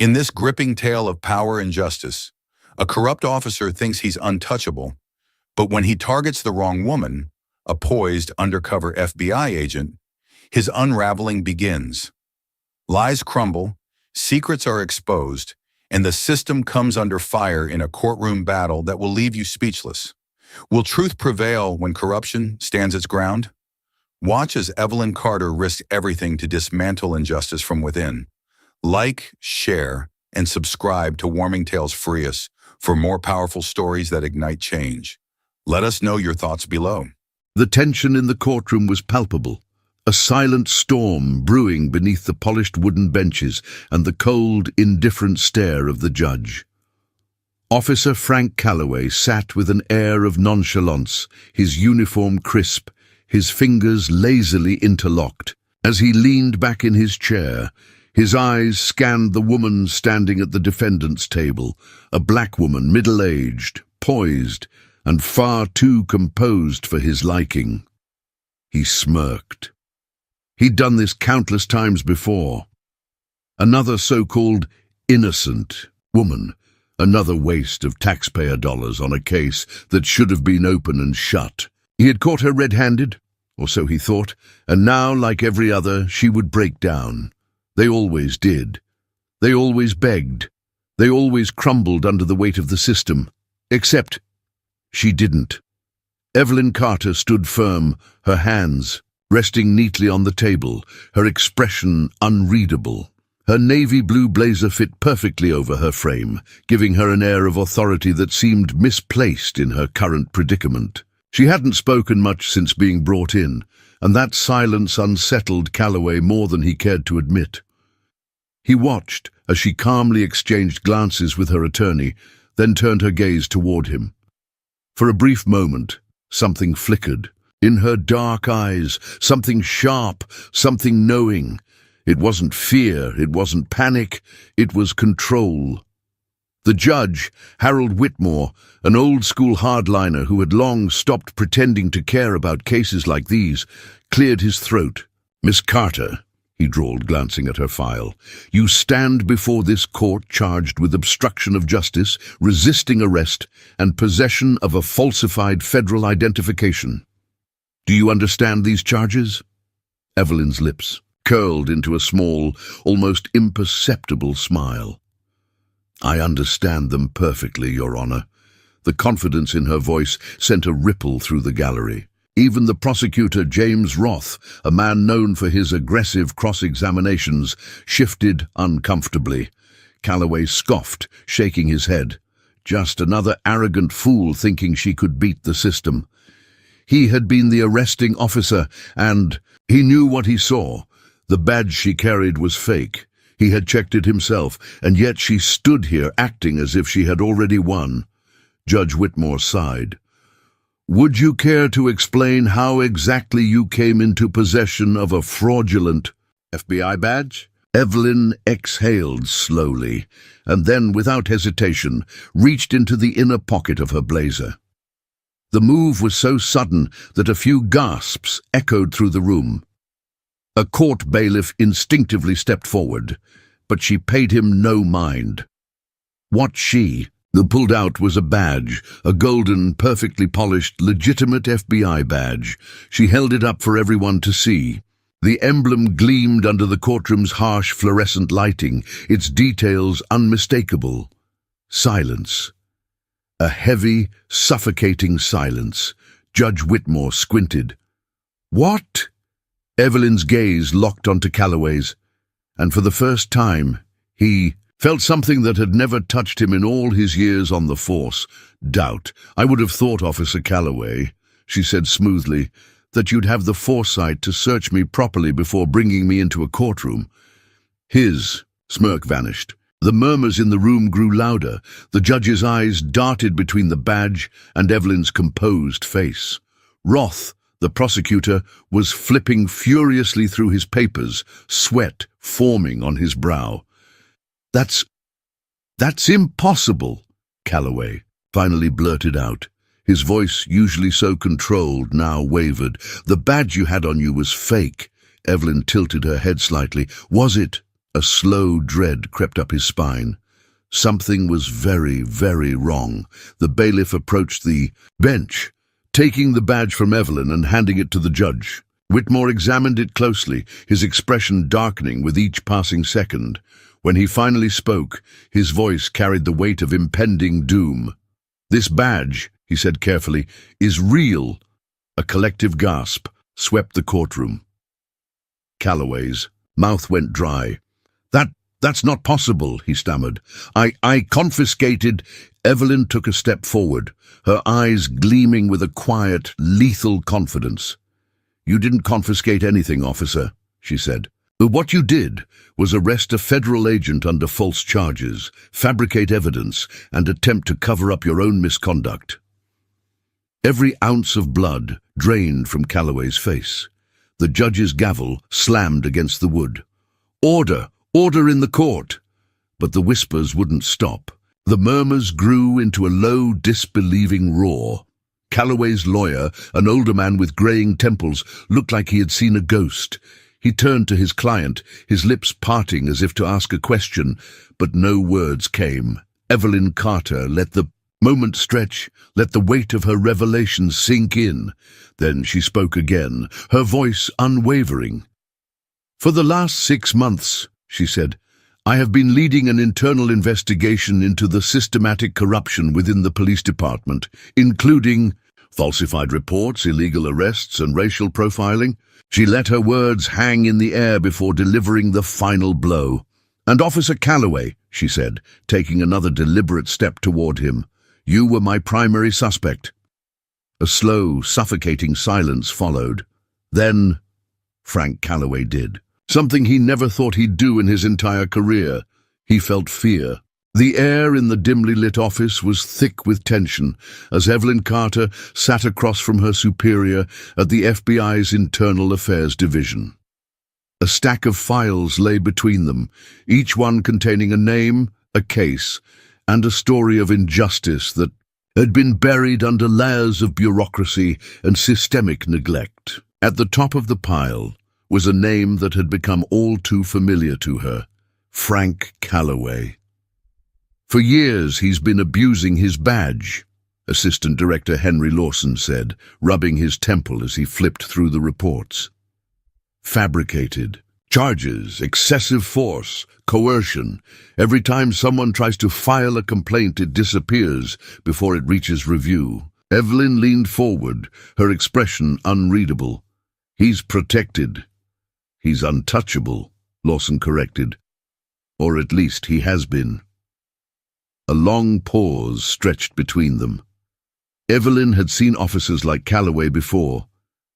In this gripping tale of power and justice, a corrupt officer thinks he's untouchable, but when he targets the wrong woman, a poised undercover FBI agent, his unraveling begins. Lies crumble, secrets are exposed, and the system comes under fire in a courtroom battle that will leave you speechless. Will truth prevail when corruption stands its ground? Watch as Evelyn Carter risks everything to dismantle injustice from within. Like, share, and subscribe to Warming Tales Frias for more powerful stories that ignite change. Let us know your thoughts below. The tension in the courtroom was palpable. A silent storm brewing beneath the polished wooden benches and the cold, indifferent stare of the judge. Officer Frank Calloway sat with an air of nonchalance, his uniform crisp, his fingers lazily interlocked. As he leaned back in his chair, his eyes scanned the woman standing at the defendant's table, a black woman, middle-aged, poised, and far too composed for his liking. He smirked. He'd done this countless times before. Another so-called innocent woman, another waste of taxpayer dollars on a case that should have been open and shut. He had caught her red-handed, or so he thought, and now, like every other, she would break down. They always did. They always begged. They always crumbled under the weight of the system. Except she didn't. Evelyn Carter stood firm, her hands resting neatly on the table, her expression unreadable. Her navy blue blazer fit perfectly over her frame, giving her an air of authority that seemed misplaced in her current predicament. She hadn't spoken much since being brought in, and that silence unsettled Calloway more than he cared to admit. He watched as she calmly exchanged glances with her attorney, then turned her gaze toward him. For a brief moment, something flickered. In her dark eyes, something sharp, something knowing. It wasn't fear, it wasn't panic, it was control. The judge, Harold Whitmore, an old-school hardliner who had long stopped pretending to care about cases like these, cleared his throat. "Miss Carter," he drawled, glancing at her file, "you stand before this court charged with obstruction of justice, resisting arrest, and possession of a falsified federal identification. Do you understand these charges?" Evelyn's lips curled into a small, almost imperceptible smile. "I understand them perfectly, Your Honor." The confidence in her voice sent a ripple through the gallery. Even the prosecutor, James Roth, a man known for his aggressive cross-examinations, shifted uncomfortably. Calloway scoffed, shaking his head. Just another arrogant fool thinking she could beat the system. He had been the arresting officer, and he knew what he saw. The badge she carried was fake. He had checked it himself, and yet she stood here acting as if she had already won. Judge Whitmore sighed. "Would you care to explain how exactly you came into possession of a fraudulent FBI badge?" Evelyn exhaled slowly, and then, without hesitation, reached into the inner pocket of her blazer. The move was so sudden that a few gasps echoed through the room. A court bailiff instinctively stepped forward, but she paid him no mind. What she pulled out was a badge, a golden, perfectly polished, legitimate FBI badge. She held it up for everyone to see. The emblem gleamed under the courtroom's harsh fluorescent lighting, its details unmistakable. Silence. A heavy, suffocating silence. Judge Whitmore squinted. "What?" Evelyn's gaze locked onto Calloway's, and for the first time, he felt something that had never touched him in all his years on the force. Doubt. "I would have thought, Officer Calloway," she said smoothly, "that you'd have the foresight to search me properly before bringing me into a courtroom." His smirk vanished. The murmurs in the room grew louder. The judge's eyes darted between the badge and Evelyn's composed face. Roth, the prosecutor, was flipping furiously through his papers, sweat forming on his brow. That's impossible," Calloway finally blurted out. His voice, usually so controlled, now wavered. "The badge you had on you was fake." Evelyn tilted her head slightly. "Was it?" A slow dread crept up his spine. Something was very, very wrong. The bailiff approached the bench, taking the badge from Evelyn and handing it to the judge. Whitmore examined it closely, his expression darkening with each passing second. When he finally spoke, his voice carried the weight of impending doom. "This badge," he said carefully, "is real." A collective gasp swept the courtroom. Calloway's mouth went dry. That's not possible," he stammered. I confiscated—" Evelyn took a step forward, her eyes gleaming with a quiet, lethal confidence. "You didn't confiscate anything, officer," she said. "What you did was arrest a federal agent under false charges, fabricate evidence, and attempt to cover up your own misconduct." Every ounce of blood drained from Calloway's face. The judge's gavel slammed against the wood. "Order! Order in the court!" But the whispers wouldn't stop. The murmurs grew into a low, disbelieving roar. Calloway's lawyer, an older man with graying temples, looked like he had seen a ghost. He turned to his client, his lips parting as if to ask a question, but no words came. Evelyn Carter let the moment stretch, let the weight of her revelation sink in. Then she spoke again, her voice unwavering. "For the last 6 months," she said, "I have been leading an internal investigation into the systematic corruption within the police department, including falsified reports, illegal arrests, and racial profiling." She let her words hang in the air before delivering the final blow. "And Officer Calloway," she said, taking another deliberate step toward him, "you were my primary suspect." A slow, suffocating silence followed. Then Frank Calloway did. Something he never thought he'd do in his entire career. He felt fear. The air in the dimly lit office was thick with tension as Evelyn Carter sat across from her superior at the FBI's Internal Affairs Division. A stack of files lay between them, each one containing a name, a case, and a story of injustice that had been buried under layers of bureaucracy and systemic neglect. At the top of the pile was a name that had become all too familiar to her: Frank Calloway. "For years he's been abusing his badge," Assistant Director Henry Lawson said, rubbing his temple as he flipped through the reports. "Fabricated charges, excessive force, coercion. Every time someone tries to file a complaint, it disappears before it reaches review." Evelyn leaned forward, her expression unreadable. "He's protected." "He's untouchable," Lawson corrected. "Or at least he has been." A long pause stretched between them. Evelyn had seen officers like Calloway before,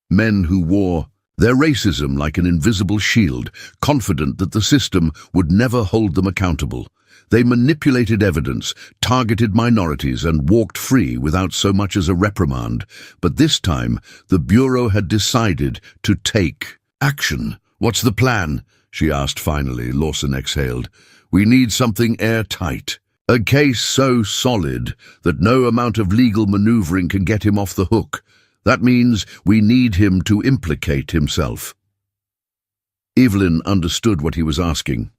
men who wore their racism like an invisible shield, confident that the system would never hold them accountable. They manipulated evidence, targeted minorities, and walked free without so much as a reprimand. But this time, the Bureau had decided to take action. "What's the plan?" she asked finally. Lawson exhaled. "We need something airtight. A case so solid that no amount of legal maneuvering can get him off the hook. That means we need him to implicate himself." Evelyn understood what he was asking.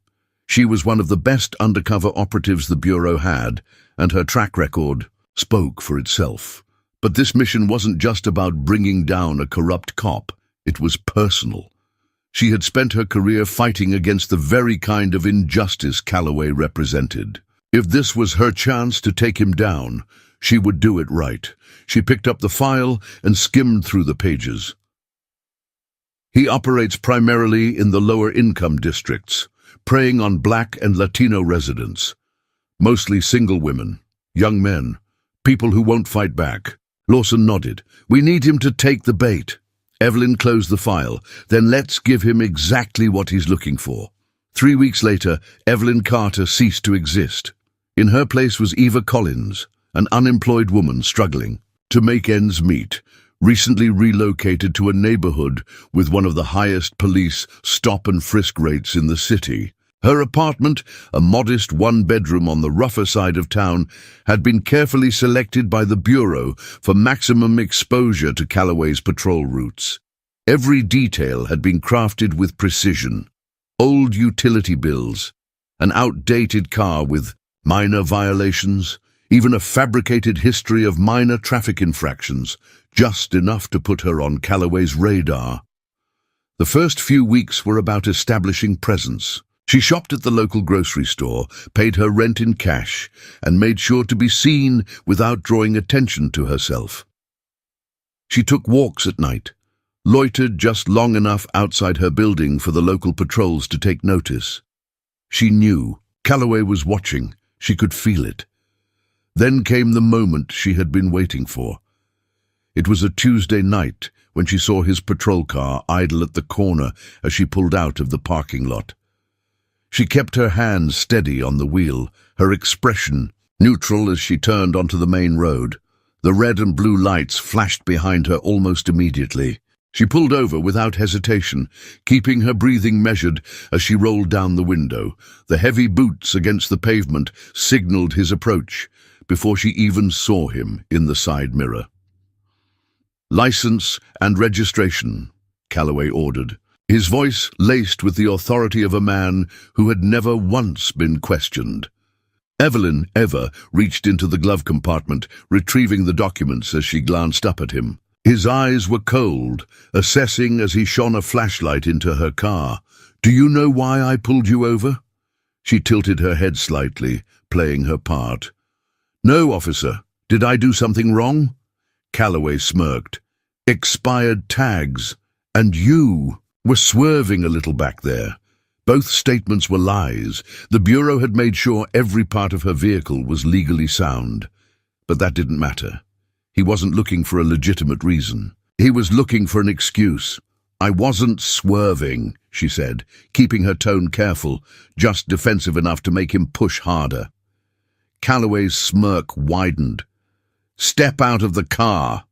She was one of the best undercover operatives the Bureau had, and her track record spoke for itself. But this mission wasn't just about bringing down a corrupt cop. It was personal. She had spent her career fighting against the very kind of injustice Calloway represented. If this was her chance to take him down, she would do it right. She picked up the file and skimmed through the pages. "He operates primarily in the lower-income districts, preying on Black and Latino residents. Mostly single women, young men, people who won't fight back." Lawson nodded. "We need him to take the bait." Evelyn closed the file. "Then let's give him exactly what he's looking for." 3 weeks later, Evelyn Carter ceased to exist. In her place was Eva Collins, an unemployed woman struggling to make ends meet, recently relocated to a neighborhood with one of the highest police stop-and-frisk rates in the city. Her apartment, a modest one-bedroom on the rougher side of town, had been carefully selected by the Bureau for maximum exposure to Calloway's patrol routes. Every detail had been crafted with precision. old utility bills, an outdated car with minor violations, even a fabricated history of minor traffic infractions, just enough to put her on Calloway's radar. The first few weeks were about establishing presence. She shopped at the local grocery store, paid her rent in cash, and made sure to be seen without drawing attention to herself. She took walks at night, loitered just long enough outside her building for the local patrols to take notice. She knew Calloway was watching. She could feel it. Then came the moment she had been waiting for. It was a Tuesday night when she saw his patrol car idle at the corner as she pulled out of the parking lot. She kept her hands steady on the wheel, her expression neutral as she turned onto the main road. The red and blue lights flashed behind her almost immediately. She pulled over without hesitation, keeping her breathing measured as she rolled down the window. The heavy boots against the pavement signaled his approach before she even saw him in the side mirror. "License and registration," Calloway ordered, his voice laced with the authority of a man who had never once been questioned. Evelyn Eva reached into the glove compartment, retrieving the documents as she glanced up at him. His eyes were cold, assessing as he shone a flashlight into her car. "Do you know why I pulled you over?" She tilted her head slightly, playing her part. "No, officer. Did I do something wrong?" Calloway smirked. "Expired tags. And you were swerving a little back there." Both statements were lies. The Bureau had made sure every part of her vehicle was legally sound. But that didn't matter. He wasn't looking for a legitimate reason. He was looking for an excuse. "I wasn't swerving," she said, keeping her tone careful, just defensive enough to make him push harder. Calloway's smirk widened. "Step out of the car."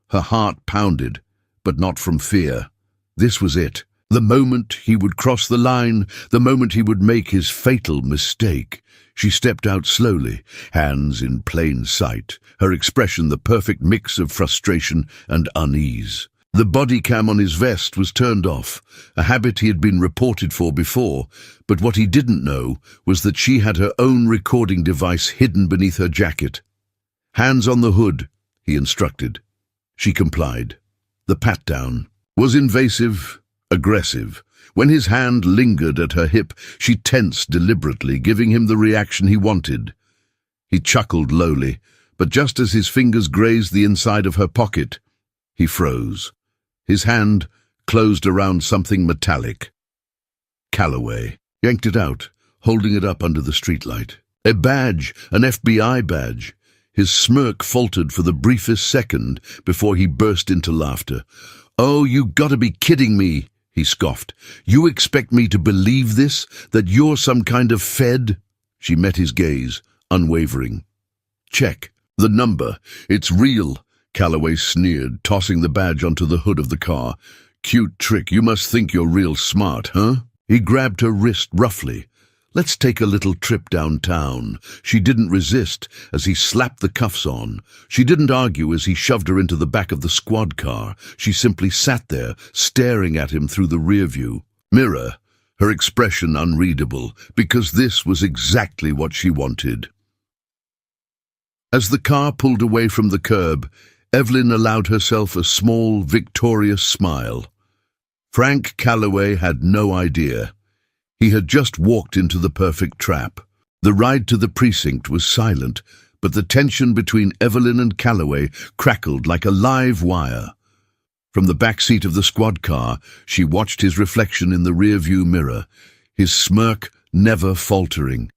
Her heart pounded, but not from fear. This was it. The moment he would cross the line, the moment he would make his fatal mistake. She stepped out slowly, hands in plain sight, her expression the perfect mix of frustration and unease. The body cam on his vest was turned off, a habit he had been reported for before, but what he didn't know was that she had her own recording device hidden beneath her jacket. "Hands on the hood," he instructed. She complied. The pat-down was invasive, aggressive. When his hand lingered at her hip, she tensed deliberately, giving him the reaction he wanted. He chuckled lowly, but just as his fingers grazed the inside of her pocket, he froze. His hand closed around something metallic. Calloway yanked it out, holding it up under the streetlight. A badge, an FBI badge. His smirk faltered for the briefest second before he burst into laughter. "Oh, you gotta be kidding me," he scoffed. "You expect me to believe this? That you're some kind of Fed?" She met his gaze, unwavering. "Check. The number. It's real," Calloway sneered, tossing the badge onto the hood of the car. "Cute trick. You must think you're real smart, huh?" He grabbed her wrist roughly. "Let's take a little trip downtown." She didn't resist as he slapped the cuffs on. She didn't argue as he shoved her into the back of the squad car. She simply sat there, staring at him through the rearview mirror, her expression unreadable, because this was exactly what she wanted. As the car pulled away from the curb, Evelyn allowed herself a small, victorious smile. Frank Calloway had no idea. He had just walked into the perfect trap. The ride to the precinct was silent, but the tension between Evelyn and Calloway crackled like a live wire. From the back seat of the squad car, she watched his reflection in the rearview mirror, his smirk never faltering.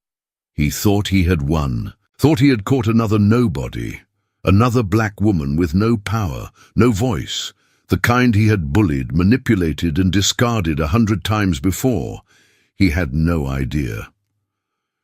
He thought he had won, thought he had caught another nobody, another black woman with no power, no voice, the kind he had bullied, manipulated, and discarded 100 times before. He had no idea.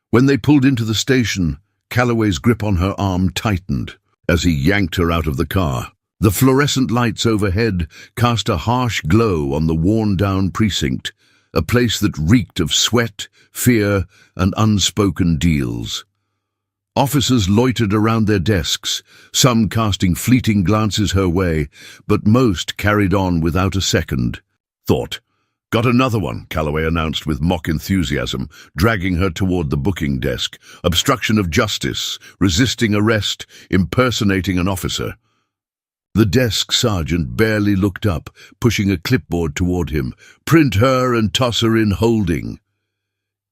When they pulled into the station, Calloway's grip on her arm tightened as he yanked her out of the car. The fluorescent lights overhead cast a harsh glow on the worn-down precinct, a place that reeked of sweat, fear, and unspoken deals. Officers loitered around their desks, some casting fleeting glances her way, but most carried on without a second thought. Got another one, Calloway announced with mock enthusiasm, dragging her toward the booking desk. Obstruction of justice, resisting arrest, impersonating an officer. The desk sergeant barely looked up, pushing a clipboard toward him. Print her and toss her in holding.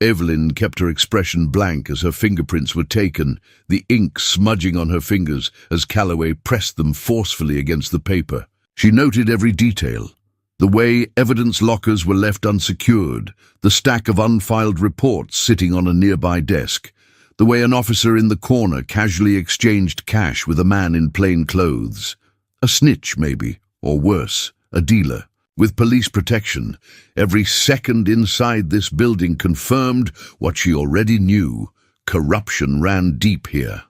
Evelyn kept her expression blank as her fingerprints were taken, the ink smudging on her fingers as Calloway pressed them forcefully against the paper. She noted every detail. The way evidence lockers were left unsecured, the stack of unfiled reports sitting on a nearby desk, the way an officer in the corner casually exchanged cash with a man in plain clothes. A snitch, maybe, or worse, a dealer. With police protection, every second inside this building confirmed what she already knew. Corruption ran deep here.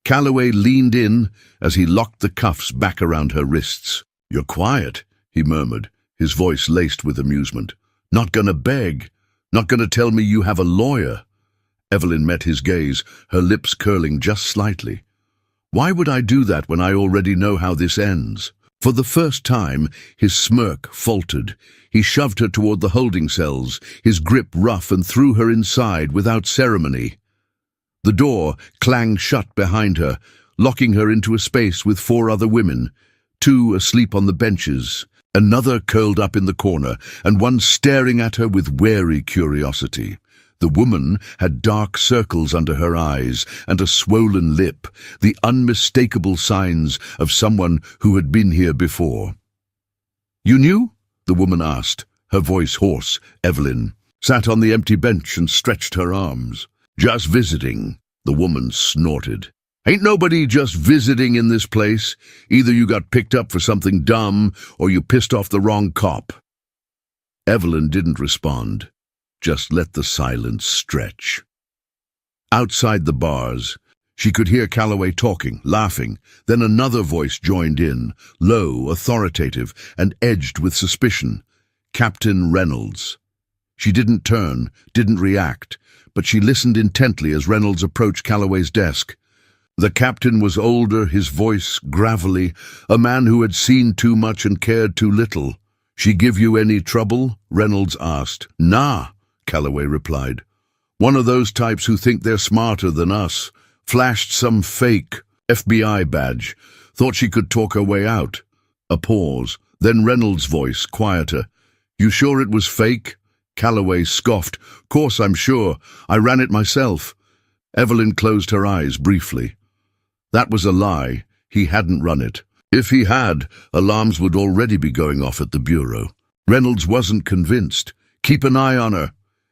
Calloway leaned in as he locked the cuffs back around her wrists. "You're quiet," he murmured, his voice laced with amusement. "Not gonna beg? Not gonna tell me you have a lawyer?" Evelyn met his gaze, her lips curling just slightly. "Why would I do that when I already know how this ends?" For the first time, his smirk faltered. He shoved her toward the holding cells, his grip rough, and threw her inside without ceremony. The door clanged shut behind her, locking her into a space with 4 other women, 2 asleep on the benches, another curled up in the corner, and one staring at her with wary curiosity. The woman had dark circles under her eyes and a swollen lip, the unmistakable signs of someone who had been here before. "You knew?" the woman asked, her voice hoarse. Evelyn sat on the empty bench and stretched her arms. "Just visiting," the woman snorted. "Ain't nobody just visiting in this place. Either you got picked up for something dumb or you pissed off the wrong cop." Evelyn didn't respond. Just let the silence stretch. Outside the bars, she could hear Calloway talking, laughing. Then another voice joined in, low, authoritative, and edged with suspicion. Captain Reynolds. She didn't turn, didn't react, but she listened intently as Reynolds approached Calloway's desk. The captain was older, his voice gravelly, a man who had seen too much and cared too little. "She give you any trouble?" Reynolds asked. "Nah," Calloway replied. "One of those types who think they're smarter than us. Flashed some fake FBI badge. Thought she could talk her way out." A pause, then Reynolds' voice, quieter. "You sure it was fake?" Calloway scoffed. "Course I'm sure. I ran it myself." Evelyn closed her eyes briefly. That was a lie. He hadn't run it. If he had, alarms would already be going off at the bureau. Reynolds wasn't convinced. "Keep an eye on her.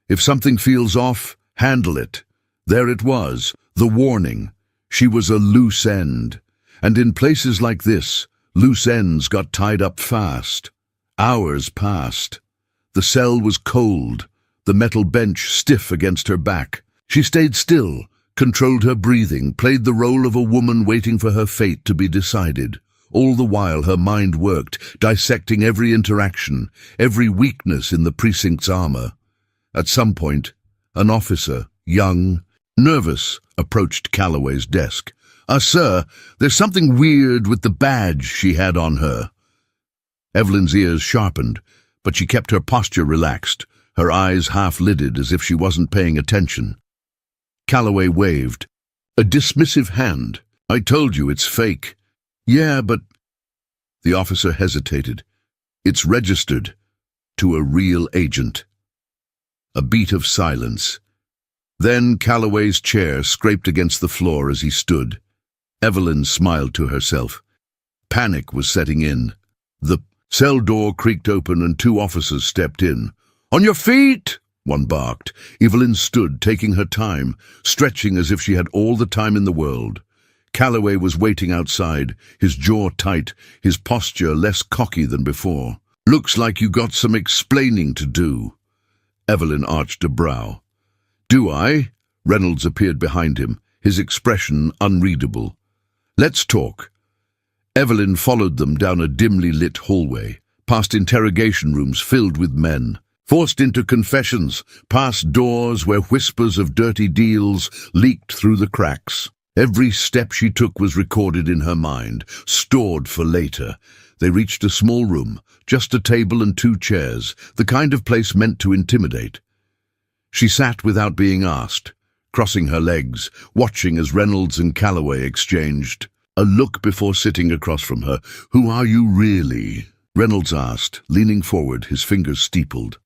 If something feels off, handle it." There it was, the warning. She was a loose end. And in places like this, loose ends got tied up fast. Hours passed. The cell was cold, the metal bench stiff against her back. She stayed still, controlled her breathing, played the role of a woman waiting for her fate to be decided. All the while her mind worked, dissecting every interaction, every weakness in the precinct's armor. At some point, an officer, young, nervous, approached Calloway's desk. Sir, there's something weird with the badge she had on her." Evelyn's ears sharpened, but she kept her posture relaxed, her eyes half-lidded as if she wasn't paying attention. Calloway waved. A dismissive hand. "I told you it's fake." "Yeah, but—" The officer hesitated. "It's registered to a real agent." A beat of silence. Then Calloway's chair scraped against the floor as he stood. Evelyn smiled to herself. Panic was setting in. The cell door creaked open and 2 officers stepped in. "On your feet!" one barked. Evelyn stood, taking her time, stretching as if she had all the time in the world. Calloway was waiting outside, his jaw tight, his posture less cocky than before. "Looks like you got some explaining to do." Evelyn arched a brow. "Do I?" Reynolds appeared behind him, his expression unreadable. "Let's talk." Evelyn followed them down a dimly lit hallway, past interrogation rooms filled with men, forced into confessions, past doors where whispers of dirty deals leaked through the cracks. Every step she took was recorded in her mind, stored for later. They reached a small room, just a table and 2 chairs, the kind of place meant to intimidate. She sat without being asked, crossing her legs, watching as Reynolds and Calloway exchanged a look before sitting across from her. "Who are you really?" Reynolds asked, leaning forward, his fingers steepled.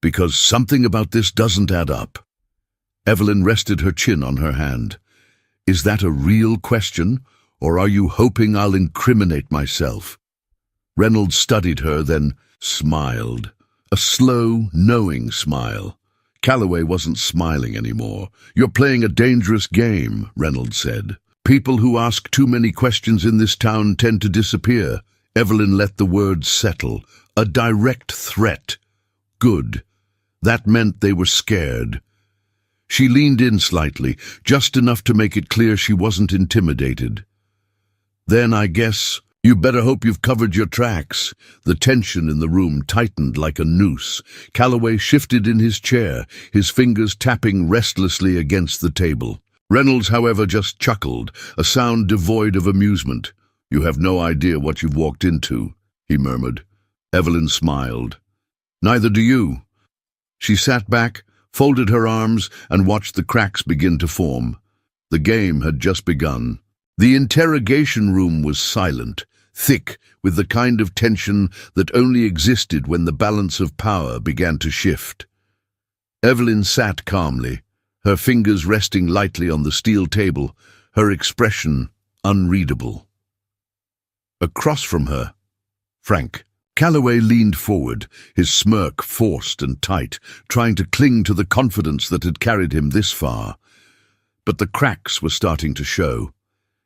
"Because something about this doesn't add up." Evelyn rested her chin on her hand. "Is that a real question, or are you hoping I'll incriminate myself?" Reynolds studied her, then smiled. A slow, knowing smile. Calloway wasn't smiling anymore. "You're playing a dangerous game," Reynolds said. "People who ask too many questions in this town tend to disappear." Evelyn let the words settle. A direct threat. Good. That meant they were scared. She leaned in slightly, just enough to make it clear she wasn't intimidated. "Then I guess you better hope you've covered your tracks." The tension in the room tightened like a noose. Calloway shifted in his chair, his fingers tapping restlessly against the table. Reynolds, however, just chuckled, a sound devoid of amusement. "You have no idea what you've walked into," he murmured. Evelyn smiled. "Neither do you." She sat back, folded her arms, and watched the cracks begin to form. The game had just begun. The interrogation room was silent, thick with the kind of tension that only existed when the balance of power began to shift. Evelyn sat calmly, her fingers resting lightly on the steel table, her expression unreadable. Across from her, Frank. Calloway leaned forward, his smirk forced and tight, trying to cling to the confidence that had carried him this far. But the cracks were starting to show.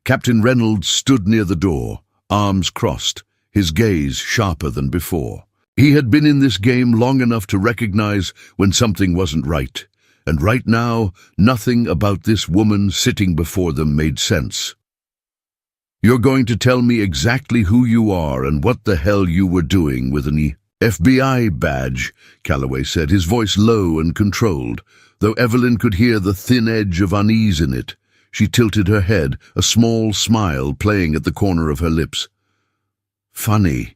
Captain Reynolds stood near the door, arms crossed, his gaze sharper than before. He had been in this game long enough to recognize when something wasn't right, and right now, nothing about this woman sitting before them made sense. "You're going to tell me exactly who you are and what the hell you were doing with an FBI badge," Calloway said, his voice low and controlled, though Evelyn could hear the thin edge of unease in it. She tilted her head, a small smile playing at the corner of her lips. "Funny.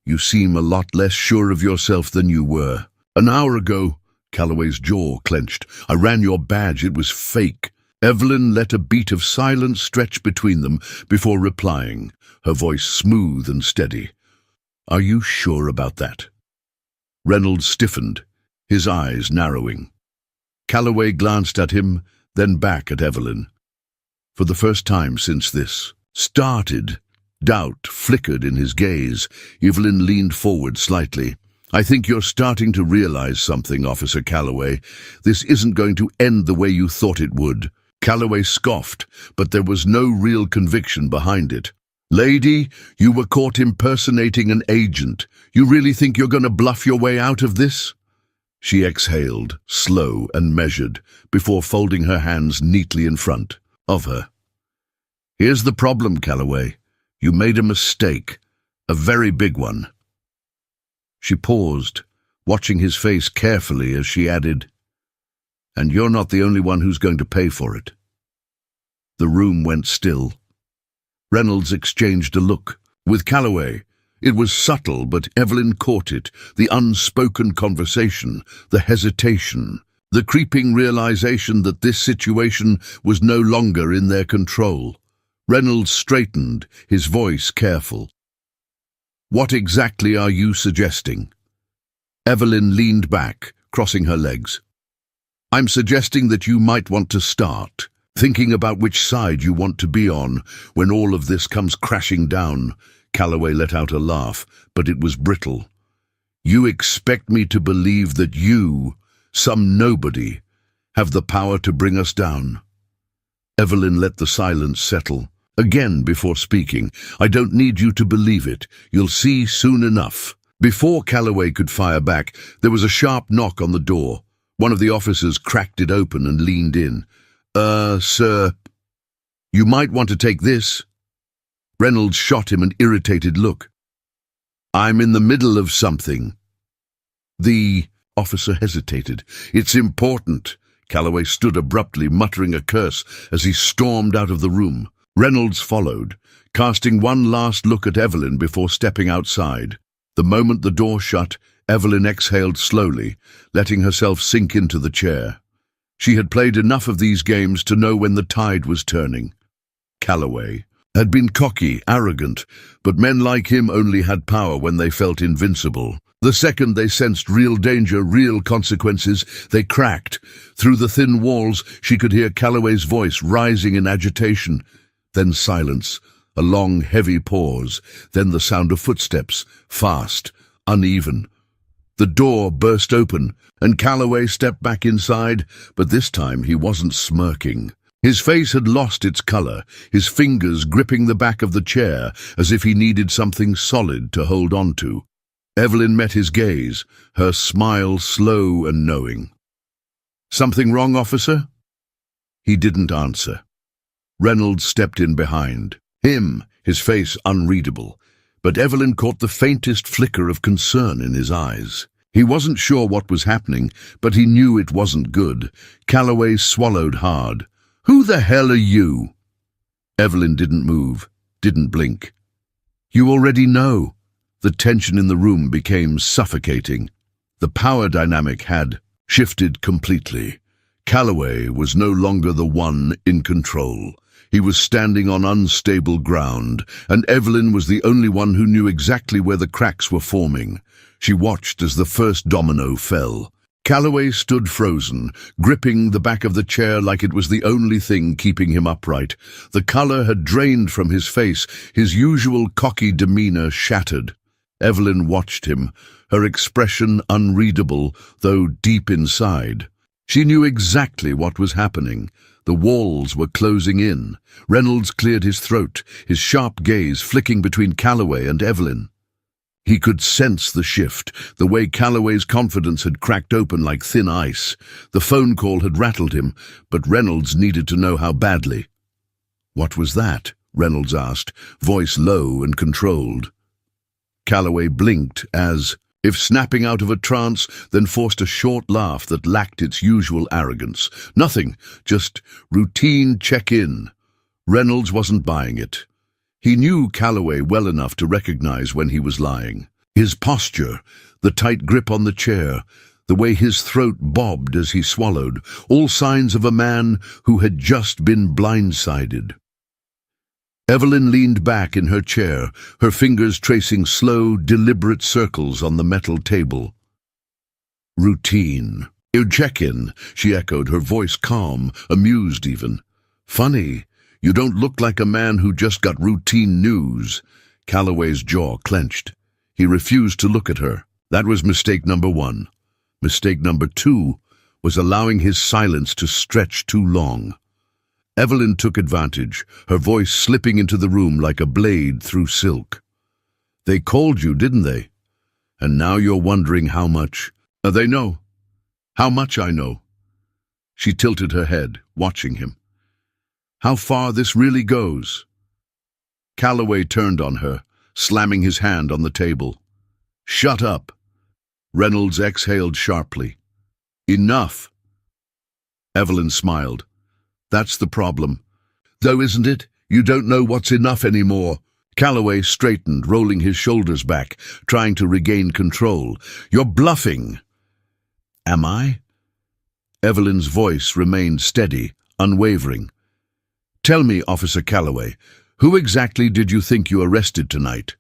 You seem a lot less sure of yourself than you were. An hour ago," Calloway's jaw clenched, "I ran your badge. It was fake." Evelyn let a beat of silence stretch between them before replying, her voice smooth and steady. "Are you sure about that?" Reynolds stiffened, his eyes narrowing. Calloway glanced at him, then back at Evelyn. For the first time since this started, doubt flickered in his gaze. Evelyn leaned forward slightly. "I think you're starting to realize something, Officer Calloway. This isn't going to end the way you thought it would." Calloway scoffed, but there was no real conviction behind it. "Lady, you were caught impersonating an agent. You really think you're going to bluff your way out of this?" She exhaled, slow and measured, before folding her hands neatly in front of her. "Here's the problem, Calloway. You made a mistake, a very big one." She paused, watching his face carefully as she added, "And you're not the only one who's going to pay for it." The room went still. Reynolds exchanged a look with Calloway. It was subtle, but Evelyn caught it, the unspoken conversation, the hesitation, the creeping realization that this situation was no longer in their control. Reynolds straightened, his voice careful. "What exactly are you suggesting?" Evelyn leaned back, crossing her legs. "I'm suggesting that you might want to start thinking about which side you want to be on when all of this comes crashing down." Calloway let out a laugh, but it was brittle. "You expect me to believe that you, some nobody, have the power to bring us down?" Evelyn let the silence settle. Again before speaking, "I don't need you to believe it. You'll see soon enough." Before Calloway could fire back, there was a sharp knock on the door. One of the officers cracked it open and leaned in. Sir, you might want to take this." Reynolds shot him an irritated look. "I'm in the middle of something." The officer hesitated. "It's important." Calloway stood abruptly, muttering a curse as he stormed out of the room. Reynolds followed, casting one last look at Evelyn before stepping outside. The moment the door shut, Evelyn exhaled slowly, letting herself sink into the chair. She had played enough of these games to know when the tide was turning. Calloway had been cocky, arrogant, but men like him only had power when they felt invincible. The second they sensed real danger, real consequences, they cracked. Through the thin walls, she could hear Calloway's voice rising in agitation. Then silence, a long, heavy pause, then the sound of footsteps, fast, uneven. The door burst open, and Calloway stepped back inside, but this time he wasn't smirking. His face had lost its color, his fingers gripping the back of the chair as if he needed something solid to hold on to. Evelyn met his gaze, her smile slow and knowing. "Something wrong, officer?" He didn't answer. Reynolds stepped in behind. Him, his face unreadable, but Evelyn caught the faintest flicker of concern in his eyes. He wasn't sure what was happening, but he knew it wasn't good. Calloway swallowed hard. "Who the hell are you?" Evelyn didn't move, didn't blink. "You already know." The tension in the room became suffocating. The power dynamic had shifted completely. Calloway was no longer the one in control. He was standing on unstable ground, and Evelyn was the only one who knew exactly where the cracks were forming. She watched as the first domino fell. Calloway stood frozen, gripping the back of the chair like it was the only thing keeping him upright. The color had drained from his face, his usual cocky demeanor shattered. Evelyn watched him, her expression unreadable, though deep inside. She knew exactly what was happening. The walls were closing in. Reynolds cleared his throat, his sharp gaze flicking between Calloway and Evelyn. He could sense the shift, the way Calloway's confidence had cracked open like thin ice. The phone call had rattled him, but Reynolds needed to know how badly. "What was that?" Reynolds asked, voice low and controlled. Calloway blinked as, if snapping out of a trance, then forced a short laugh that lacked its usual arrogance. "Nothing, just routine check-in." Reynolds wasn't buying it. He knew Calloway well enough to recognize when he was lying. His posture, the tight grip on the chair, the way his throat bobbed as he swallowed, all signs of a man who had just been blindsided. Evelyn leaned back in her chair, her fingers tracing slow, deliberate circles on the metal table. "Routine. You check-in," she echoed, her voice calm, amused even. "Funny. You don't look like a man who just got routine news." Calloway's jaw clenched. He refused to look at her. That was mistake number one. Mistake number two was allowing his silence to stretch too long. Evelyn took advantage, her voice slipping into the room like a blade through silk. "They called you, didn't they? And now you're wondering how much." "They know. How much I know." She tilted her head, watching him. "How far this really goes." Calloway turned on her, slamming his hand on the table. "Shut up." Reynolds exhaled sharply. "Enough." Evelyn smiled. "That's the problem. Though, isn't it? You don't know what's enough anymore." Calloway straightened, rolling his shoulders back, trying to regain control. "You're bluffing." "Am I?" Evelyn's voice remained steady, unwavering. "Tell me, Officer Calloway, who exactly did you think you arrested tonight?"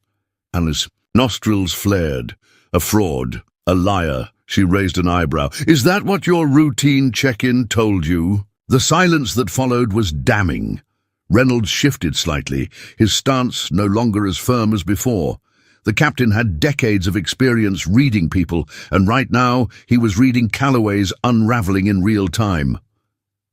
Anna's nostrils flared. "A fraud, a liar." She raised an eyebrow. "Is that what your routine check-in told you?" The silence that followed was damning. Reynolds shifted slightly, his stance no longer as firm as before. The captain had decades of experience reading people, and right now he was reading Calloway's unraveling in real time.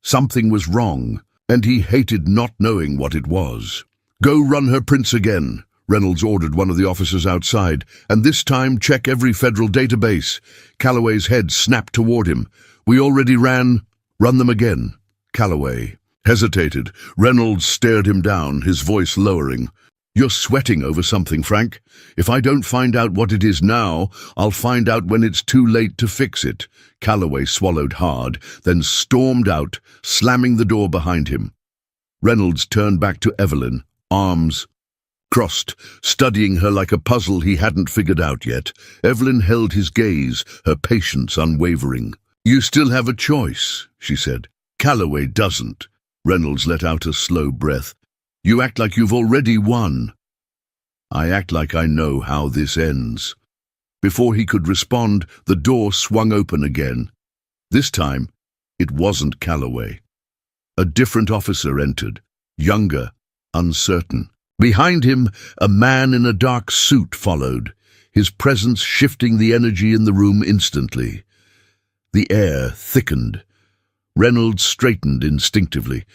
Something was wrong, and he hated not knowing what it was. "Go run her prints again," Reynolds ordered one of the officers outside, "and this time check every federal database." Calloway's head snapped toward him. "We already ran." "Run them again." Calloway hesitated. Reynolds stared him down, his voice lowering. "You're sweating over something, Frank. If I don't find out what it is now, I'll find out when it's too late to fix it." Calloway swallowed hard, then stormed out, slamming the door behind him. Reynolds turned back to Evelyn, arms crossed, studying her like a puzzle he hadn't figured out yet. Evelyn held his gaze, her patience unwavering. "You still have a choice," she said. "Calloway doesn't." Reynolds let out a slow breath. "You act like you've already won." "I act like I know how this ends." Before he could respond, the door swung open again. This time, it wasn't Calloway. A different officer entered, younger, uncertain. Behind him, a man in a dark suit followed, his presence shifting the energy in the room instantly. The air thickened. Reynolds straightened instinctively.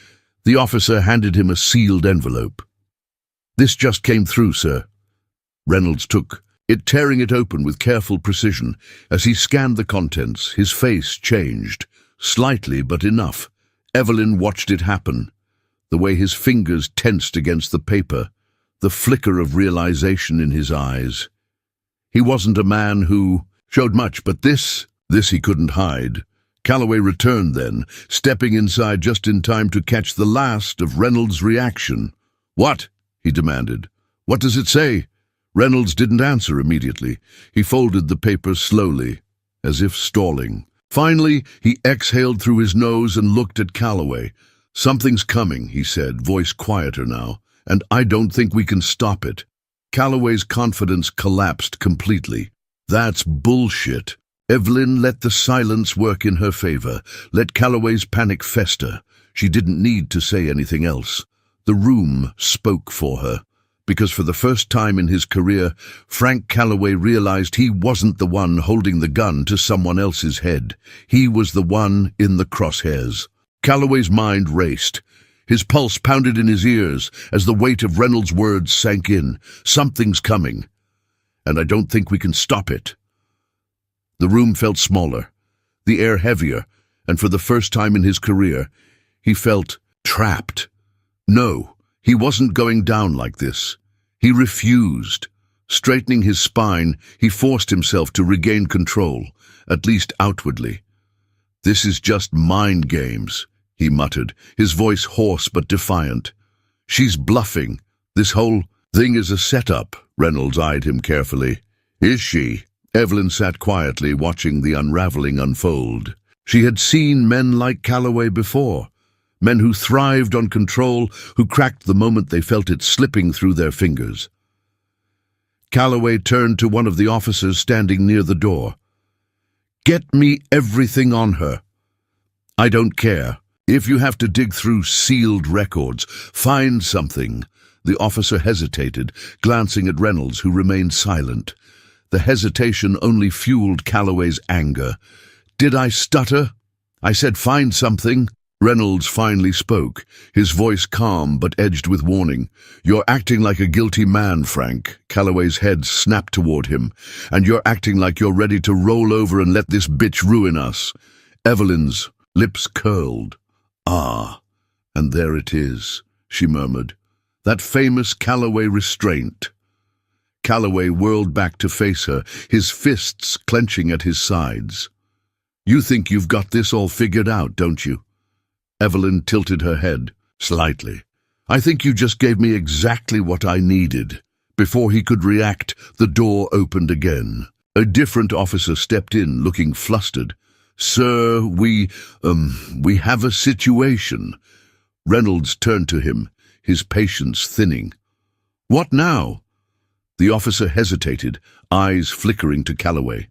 The officer handed him a sealed envelope. "This just came through, sir." Reynolds took it, tearing it open with careful precision. As he scanned the contents, his face changed, slightly but enough. Evelyn watched it happen, the way his fingers tensed against the paper, the flicker of realization in his eyes. He wasn't a man who showed much, but this he couldn't hide. Calloway returned then, stepping inside just in time to catch the last of Reynolds' reaction. "What?" he demanded. "What does it say?" Reynolds didn't answer immediately. He folded the paper slowly, as if stalling. Finally, he exhaled through his nose and looked at Calloway. "Something's coming," he said, voice quieter now, "and I don't think we can stop it." Calloway's confidence collapsed completely. "That's bullshit." Evelyn let the silence work in her favor, let Calloway's panic fester. She didn't need to say anything else. The room spoke for her, because for the first time in his career, Frank Calloway realized he wasn't the one holding the gun to someone else's head. He was the one in the crosshairs. Calloway's mind raced. His pulse pounded in his ears as the weight of Reynolds' words sank in. "Something's coming, and I don't think we can stop it." The room felt smaller, the air heavier, and for the first time in his career, he felt trapped. No, he wasn't going down like this. He refused. Straightening his spine, he forced himself to regain control, at least outwardly. "This is just mind games," he muttered, his voice hoarse but defiant. "She's bluffing. This whole thing is a setup." Reynolds eyed him carefully. "Is she?" Evelyn sat quietly, watching the unraveling unfold. She had seen men like Calloway before, men who thrived on control, who cracked the moment they felt it slipping through their fingers. Calloway turned to one of the officers standing near the door. "Get me everything on her. I don't care. If you have to dig through sealed records, find something." The officer hesitated, glancing at Reynolds, who remained silent. The hesitation only fueled Calloway's anger. "Did I stutter? I said find something." Reynolds finally spoke, his voice calm but edged with warning. "You're acting like a guilty man, Frank." Calloway's head snapped toward him. "And you're acting like you're ready to roll over and let this bitch ruin us." Evelyn's lips curled. "Ah, and there it is," she murmured. "That famous Calloway restraint." Calloway whirled back to face her, his fists clenching at his sides. "You think you've got this all figured out, don't you?" Evelyn tilted her head slightly. "I think you just gave me exactly what I needed." Before he could react, the door opened again. A different officer stepped in, looking flustered. "Sir, we have a situation." Reynolds turned to him, his patience thinning. "What now?" The officer hesitated, eyes flickering to Calloway.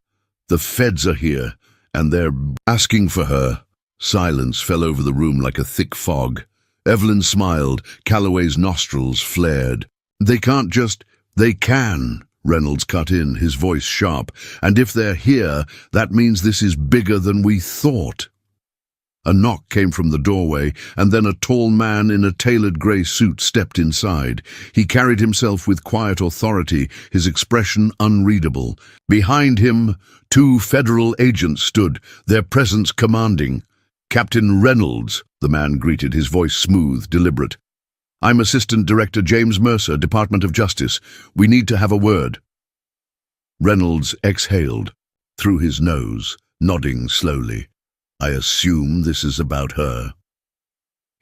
"The feds are here, and they're asking for her." Silence fell over the room like a thick fog. Evelyn smiled. Calloway's nostrils flared. "They can't just—" "They can," Reynolds cut in, his voice sharp. "And if they're here, that means this is bigger than we thought." A knock came from the doorway, and then a tall man in a tailored grey suit stepped inside. He carried himself with quiet authority, his expression unreadable. Behind him, 2 federal agents stood, their presence commanding. "Captain Reynolds," the man greeted, his voice smooth, deliberate. "I'm Assistant Director James Mercer, Department of Justice. We need to have a word." Reynolds exhaled through his nose, nodding slowly. "I assume this is about her."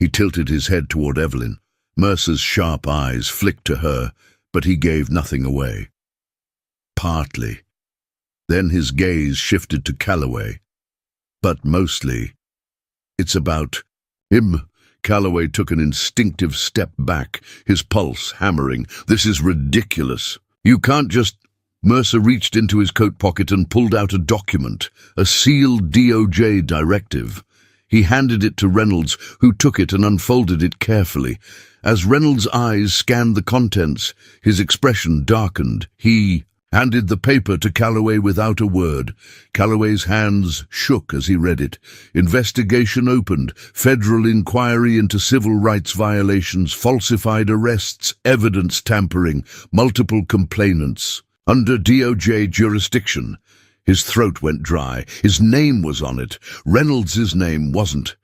He tilted his head toward Evelyn. Mercer's sharp eyes flicked to her, but he gave nothing away. Partly. Then his gaze shifted to Calloway. But mostly, it's about him. Calloway took an instinctive step back, his pulse hammering. This is ridiculous. You can't just... Mercer reached into his coat pocket and pulled out a document, a sealed DOJ directive. He handed it to Reynolds, who took it and unfolded it carefully. As Reynolds' eyes scanned the contents, his expression darkened. He handed the paper to Calloway without a word. Calloway's hands shook as he read it. Investigation opened. Federal inquiry into civil rights violations, falsified arrests, evidence tampering, multiple complainants. Under DOJ jurisdiction. His throat went dry. His name was on it. Reynolds' name wasn't.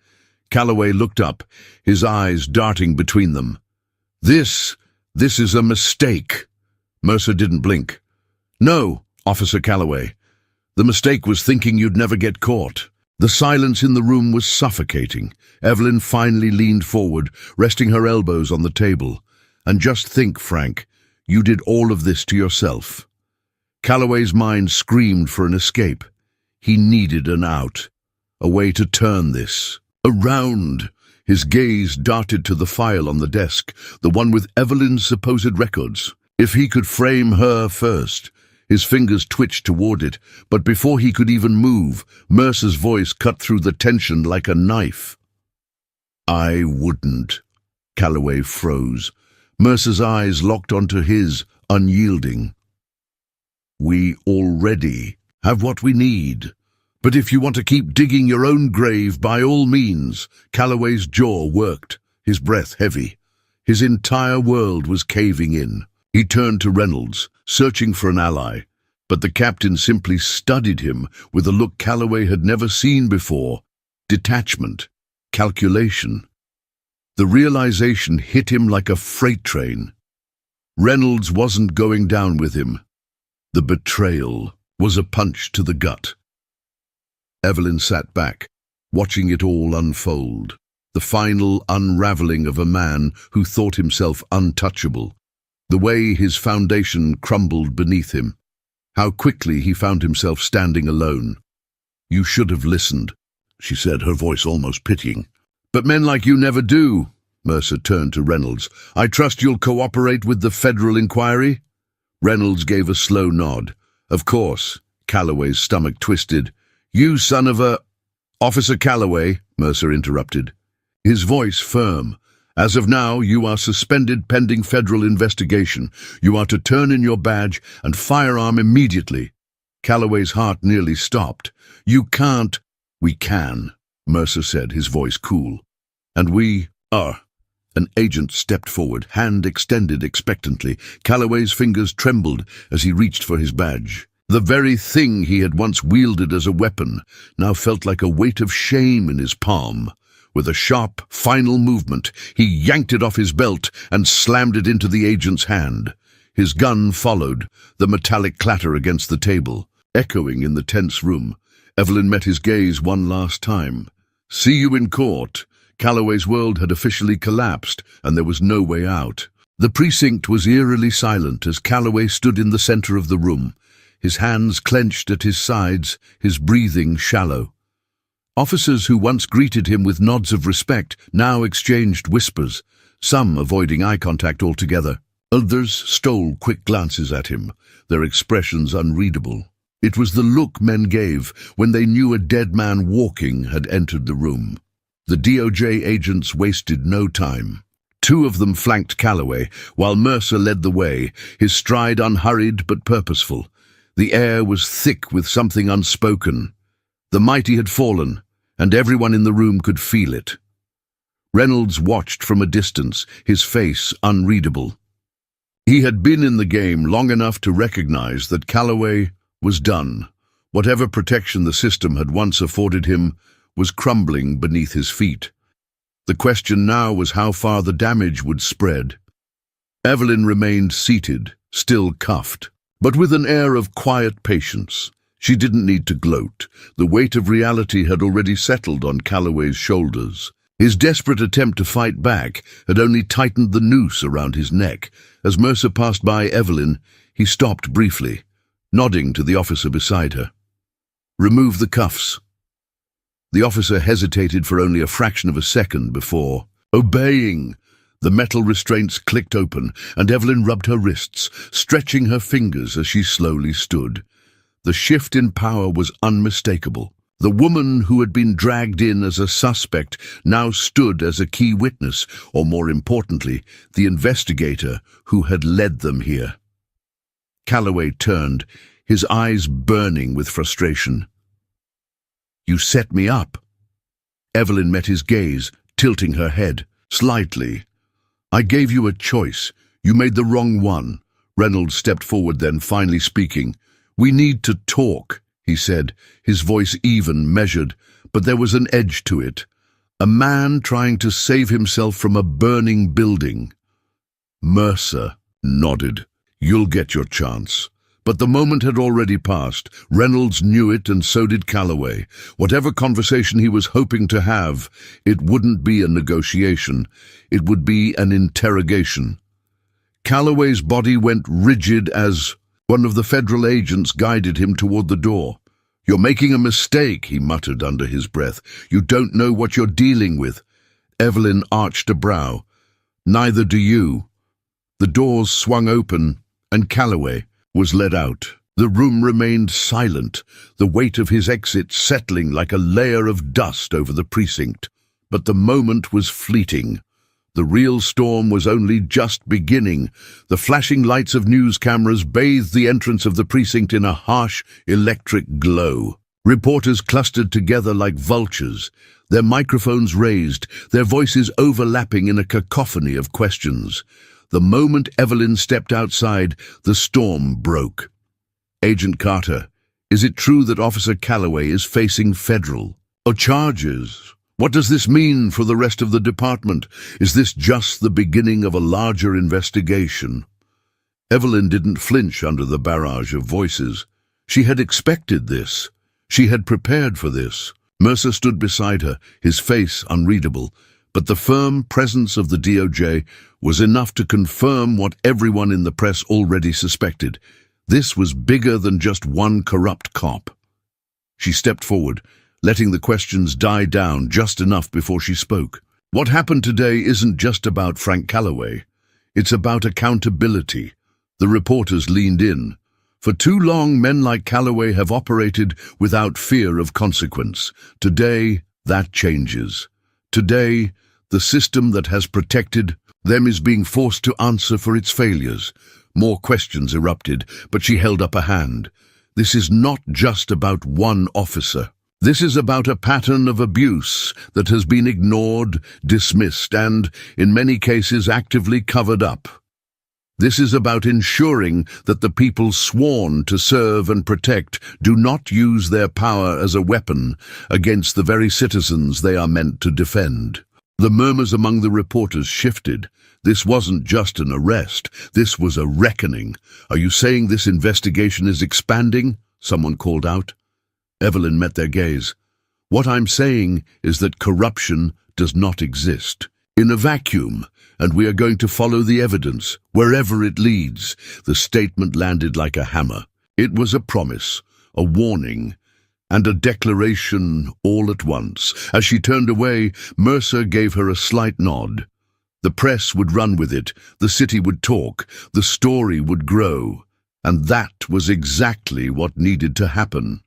Calloway looked up, his eyes darting between them. This is a mistake. Mercer didn't blink. No, Officer Calloway. The mistake was thinking you'd never get caught. The silence in the room was suffocating. Evelyn finally leaned forward, resting her elbows on the table. And just think, Frank, you did all of this to yourself. Calloway's mind screamed for an escape. He needed an out, a way to turn this around. His gaze darted to the file on the desk, the one with Evelyn's supposed records. If he could frame her first. His fingers twitched toward it, but before he could even move, Mercer's voice cut through the tension like a knife. I wouldn't. Calloway froze. Mercer's eyes locked onto his, unyielding. We already have what we need. But if you want to keep digging your own grave, by all means. Calloway's jaw worked, his breath heavy. His entire world was caving in. He turned to Reynolds, searching for an ally, but the captain simply studied him with a look Calloway had never seen before. Detachment, calculation. The realization hit him like a freight train. Reynolds wasn't going down with him. The betrayal was a punch to the gut. Evelyn sat back, watching it all unfold, the final unraveling of a man who thought himself untouchable. The way his foundation crumbled beneath him. How quickly he found himself standing alone. You should have listened, she said, her voice almost pitying. But men like you never do. Mercer turned to Reynolds. I trust you'll cooperate with the federal inquiry? Reynolds gave a slow nod. Of course. Calloway's stomach twisted. You son of a... Officer Calloway, Mercer interrupted. His voice firm. As of now, you are suspended pending federal investigation. You are to turn in your badge and firearm immediately. Calloway's heart nearly stopped. You can't. We can, Mercer said, his voice cool. And we are. An agent stepped forward, hand extended expectantly. Calloway's fingers trembled as he reached for his badge. The very thing he had once wielded as a weapon now felt like a weight of shame in his palm. With a sharp, final movement, he yanked it off his belt and slammed it into the agent's hand. His gun followed, the metallic clatter against the table, echoing in the tense room. Evelyn met his gaze one last time. See you in court. Calloway's world had officially collapsed, and there was no way out. The precinct was eerily silent as Calloway stood in the center of the room, his hands clenched at his sides, his breathing shallow. Officers who once greeted him with nods of respect now exchanged whispers, some avoiding eye contact altogether. Others stole quick glances at him, their expressions unreadable. It was the look men gave when they knew a dead man walking had entered the room. The DOJ agents wasted no time. Two of them flanked Calloway, while Mercer led the way, his stride unhurried but purposeful. The air was thick with something unspoken. The mighty had fallen, and everyone in the room could feel it. Reynolds watched from a distance, his face unreadable. He had been in the game long enough to recognize that Calloway was done. Whatever protection the system had once afforded him was crumbling beneath his feet. The question now was how far the damage would spread. Evelyn remained seated, still cuffed, but with an air of quiet patience. She didn't need to gloat. The weight of reality had already settled on Calloway's shoulders. His desperate attempt to fight back had only tightened the noose around his neck. As Mercer passed by Evelyn, he stopped briefly, nodding to the officer beside her. "Remove the cuffs." The officer hesitated for only a fraction of a second before obeying. The metal restraints clicked open, and Evelyn rubbed her wrists, stretching her fingers as she slowly stood. The shift in power was unmistakable. The woman who had been dragged in as a suspect now stood as a key witness, or more importantly, the investigator who had led them here. Calloway turned, his eyes burning with frustration. "You set me up." Evelyn met his gaze, tilting her head slightly. "I gave you a choice. You made the wrong one." Reynolds stepped forward then, finally speaking. "We need to talk," he said, his voice even, measured, but there was an edge to it. A man trying to save himself from a burning building. Mercer nodded. "You'll get your chance." But the moment had already passed. Reynolds knew it, and so did Calloway. Whatever conversation he was hoping to have, it wouldn't be a negotiation. It would be an interrogation. Calloway's body went rigid as one of the federal agents guided him toward the door. "You're making a mistake," he muttered under his breath. "You don't know what you're dealing with." Evelyn arched a brow. "Neither do you." The doors swung open, and Calloway was led out. The room remained silent, the weight of his exit settling like a layer of dust over the precinct. But the moment was fleeting. The real storm was only just beginning. The flashing lights of news cameras bathed the entrance of the precinct in a harsh, electric glow. Reporters clustered together like vultures, their microphones raised, their voices overlapping in a cacophony of questions. The moment Evelyn stepped outside, the storm broke. "Agent Carter, is it true that Officer Calloway is facing federal charges? What does this mean for the rest of the department? Is this just the beginning of a larger investigation?" Evelyn didn't flinch under the barrage of voices. She had expected this. She had prepared for this. Mercer stood beside her, his face unreadable, but the firm presence of the DOJ was enough to confirm what everyone in the press already suspected. This was bigger than just one corrupt cop. She stepped forward, letting the questions die down just enough before she spoke. "What happened today isn't just about Frank Calloway. It's about accountability." The reporters leaned in. "For too long, men like Calloway have operated without fear of consequence. Today, that changes. Today, the system that has protected them is being forced to answer for its failures." More questions erupted, but she held up a hand. "This is not just about one officer. This is about a pattern of abuse that has been ignored, dismissed, and, in many cases, actively covered up. This is about ensuring that the people sworn to serve and protect do not use their power as a weapon against the very citizens they are meant to defend." The murmurs among the reporters shifted. This wasn't just an arrest. This was a reckoning. "Are you saying this investigation is expanding?" someone called out. Evelyn met their gaze. "What I'm saying is that corruption does not exist in a vacuum, and we are going to follow the evidence, wherever it leads." The statement landed like a hammer. It was a promise, a warning, and a declaration all at once. As she turned away, Mercer gave her a slight nod. The press would run with it, the city would talk, the story would grow, and that was exactly what needed to happen.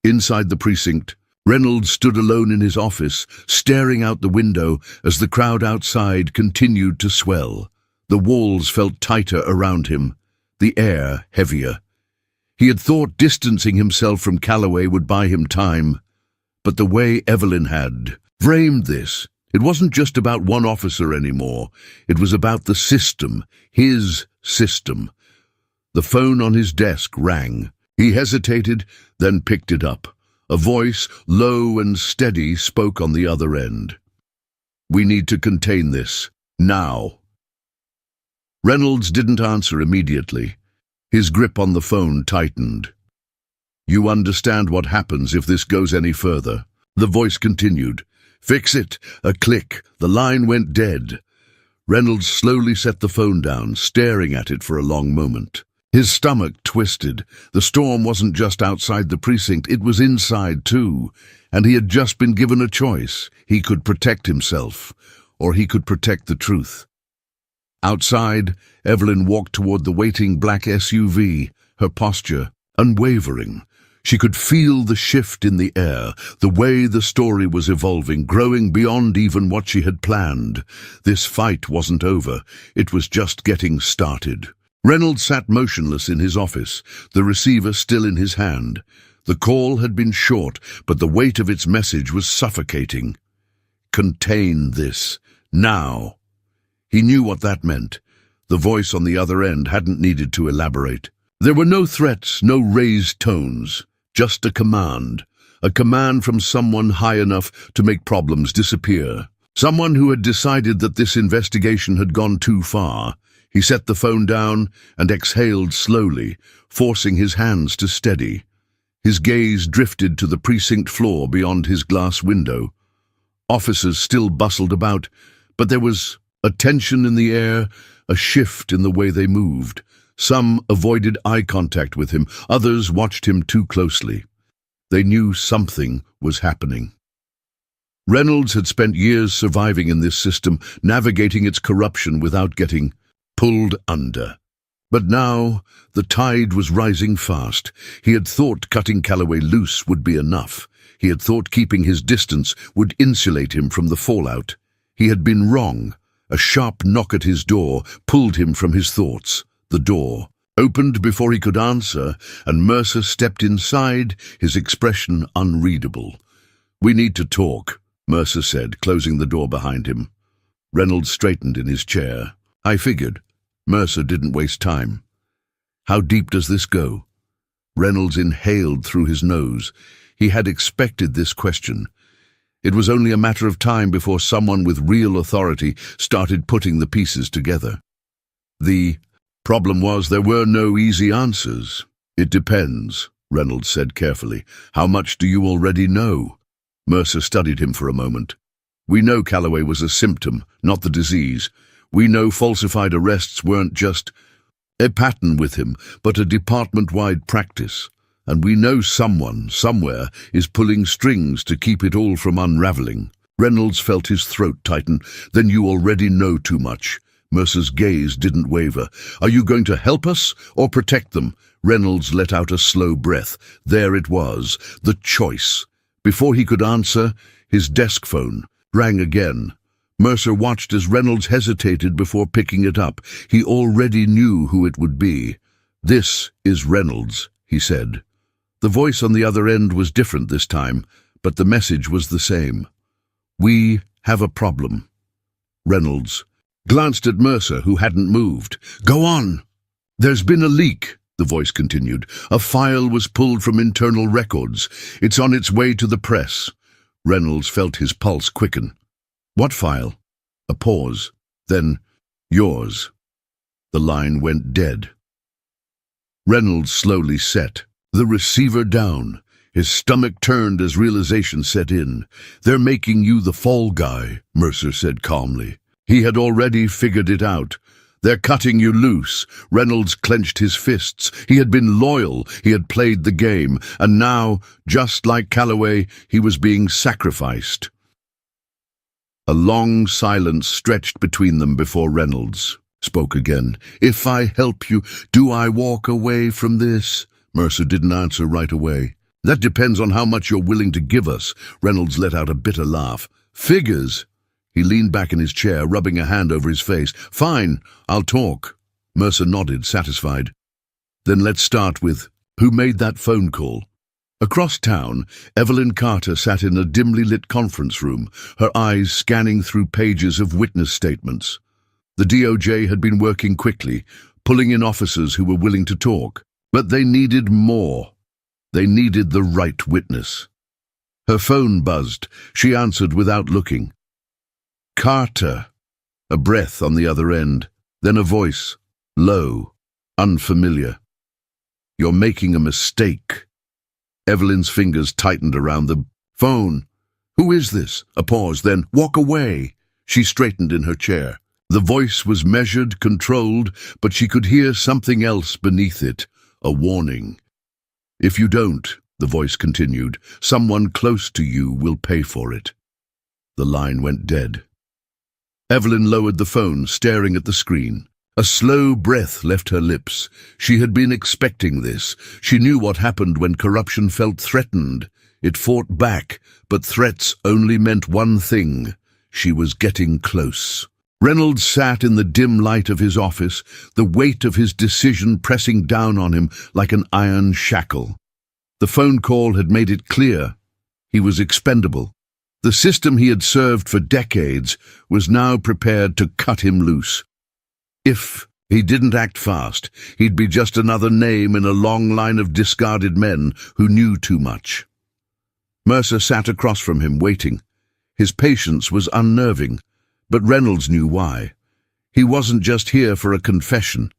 Inside the precinct, Reynolds stood alone in his office, staring out the window as the crowd outside continued to swell. The walls felt tighter around him, the air heavier. He had thought distancing himself from Calloway would buy him time, but the way Evelyn had framed this, it wasn't just about one officer anymore. It was about the system, his system. The phone on his desk rang. He hesitated, then picked it up. A voice, low and steady, spoke on the other end. "We need to contain this, now." Reynolds didn't answer immediately. His grip on the phone tightened. "You understand what happens if this goes any further?" The voice continued, Fix it. A click. The line went dead. Reynolds slowly set the phone down, staring at it for a long moment. His stomach twisted. The storm wasn't just outside the precinct, it was inside too. And he had just been given a choice. He could protect himself, or he could protect the truth. Outside, Evelyn walked toward the waiting black SUV, her posture unwavering. She could feel the shift in the air, the way the story was evolving, growing beyond even what she had planned. This fight wasn't over. It was just getting started. Reynolds sat motionless in his office, the receiver still in his hand. The call had been short, but the weight of its message was suffocating. Contain this. Now. He knew what that meant. The voice on the other end hadn't needed to elaborate. There were no threats, no raised tones. Just a command from someone high enough to make problems disappear. Someone who had decided that this investigation had gone too far. He set the phone down and exhaled slowly, forcing his hands to steady. His gaze drifted to the precinct floor beyond his glass window. Officers still bustled about, but there was a tension in the air, a shift in the way they moved. Some avoided eye contact with him, others watched him too closely. They knew something was happening. Reynolds had spent years surviving in this system, navigating its corruption without getting pulled under. But now, the tide was rising fast. He had thought cutting Calloway loose would be enough. He had thought keeping his distance would insulate him from the fallout. He had been wrong. A sharp knock at his door pulled him from his thoughts. The door opened before he could answer, and Mercer stepped inside, his expression unreadable. "We need to talk," Mercer said, closing the door behind him. Reynolds straightened in his chair. "I figured." Mercer didn't waste time. "How deep does this go?" Reynolds inhaled through his nose. He had expected this question. It was only a matter of time before someone with real authority started putting the pieces together. The problem was there were no easy answers. "It depends," Reynolds said carefully. "How much do you already know?" Mercer studied him for a moment. "We know Calloway was a symptom, not the disease. We know falsified arrests weren't just a pattern with him, but a department-wide practice. And we know someone, somewhere, is pulling strings to keep it all from unraveling." Reynolds felt his throat tighten. "Then you already know too much." Mercer's gaze didn't waver. "Are you going to help us or protect them?" Reynolds let out a slow breath. There it was, the choice. Before he could answer, his desk phone rang again. Mercer watched as Reynolds hesitated before picking it up. He already knew who it would be. "This is Reynolds," he said. The voice on the other end was different this time, but the message was the same. "We have a problem." Reynolds glanced at Mercer, who hadn't moved. "Go on." "There's been a leak," the voice continued. "A file was pulled from internal records. It's on its way to the press." Reynolds felt his pulse quicken. "What file?" A pause. Then, "Yours." The line went dead. Reynolds slowly set the receiver down. His stomach turned as realization set in. "They're making you the fall guy," Mercer said calmly. He had already figured it out. "They're cutting you loose." Reynolds clenched his fists. He had been loyal, he had played the game, and now, just like Calloway, he was being sacrificed. A long silence stretched between them before Reynolds spoke again. "If I help you, do I walk away from this?" Mercer didn't answer right away. "That depends on how much you're willing to give us." Reynolds let out a bitter laugh. "Figures." He leaned back in his chair, rubbing a hand over his face. "Fine, I'll talk." Mercer nodded, satisfied. "Then let's start with, who made that phone call?" Across town, Evelyn Carter sat in a dimly lit conference room, her eyes scanning through pages of witness statements. The DOJ had been working quickly, pulling in officers who were willing to talk. But they needed more. They needed the right witness. Her phone buzzed. She answered without looking. "Carter." A breath on the other end, then a voice, low, unfamiliar. "You're making a mistake." Evelyn's fingers tightened around the phone. "Who is this?" A pause, then, "Walk away." She straightened in her chair. The voice was measured, controlled, but she could hear something else beneath it, a warning. "If you don't," the voice continued, "someone close to you will pay for it." The line went dead. Evelyn lowered the phone, staring at the screen. A slow breath left her lips. She had been expecting this. She knew what happened when corruption felt threatened. It fought back, but threats only meant one thing. She was getting close. Reynolds sat in the dim light of his office, the weight of his decision pressing down on him like an iron shackle. The phone call had made it clear. He was expendable. The system he had served for decades was now prepared to cut him loose. If he didn't act fast, he'd be just another name in a long line of discarded men who knew too much. Mercer sat across from him, waiting. His patience was unnerving, but Reynolds knew why. He wasn't just here for a confession.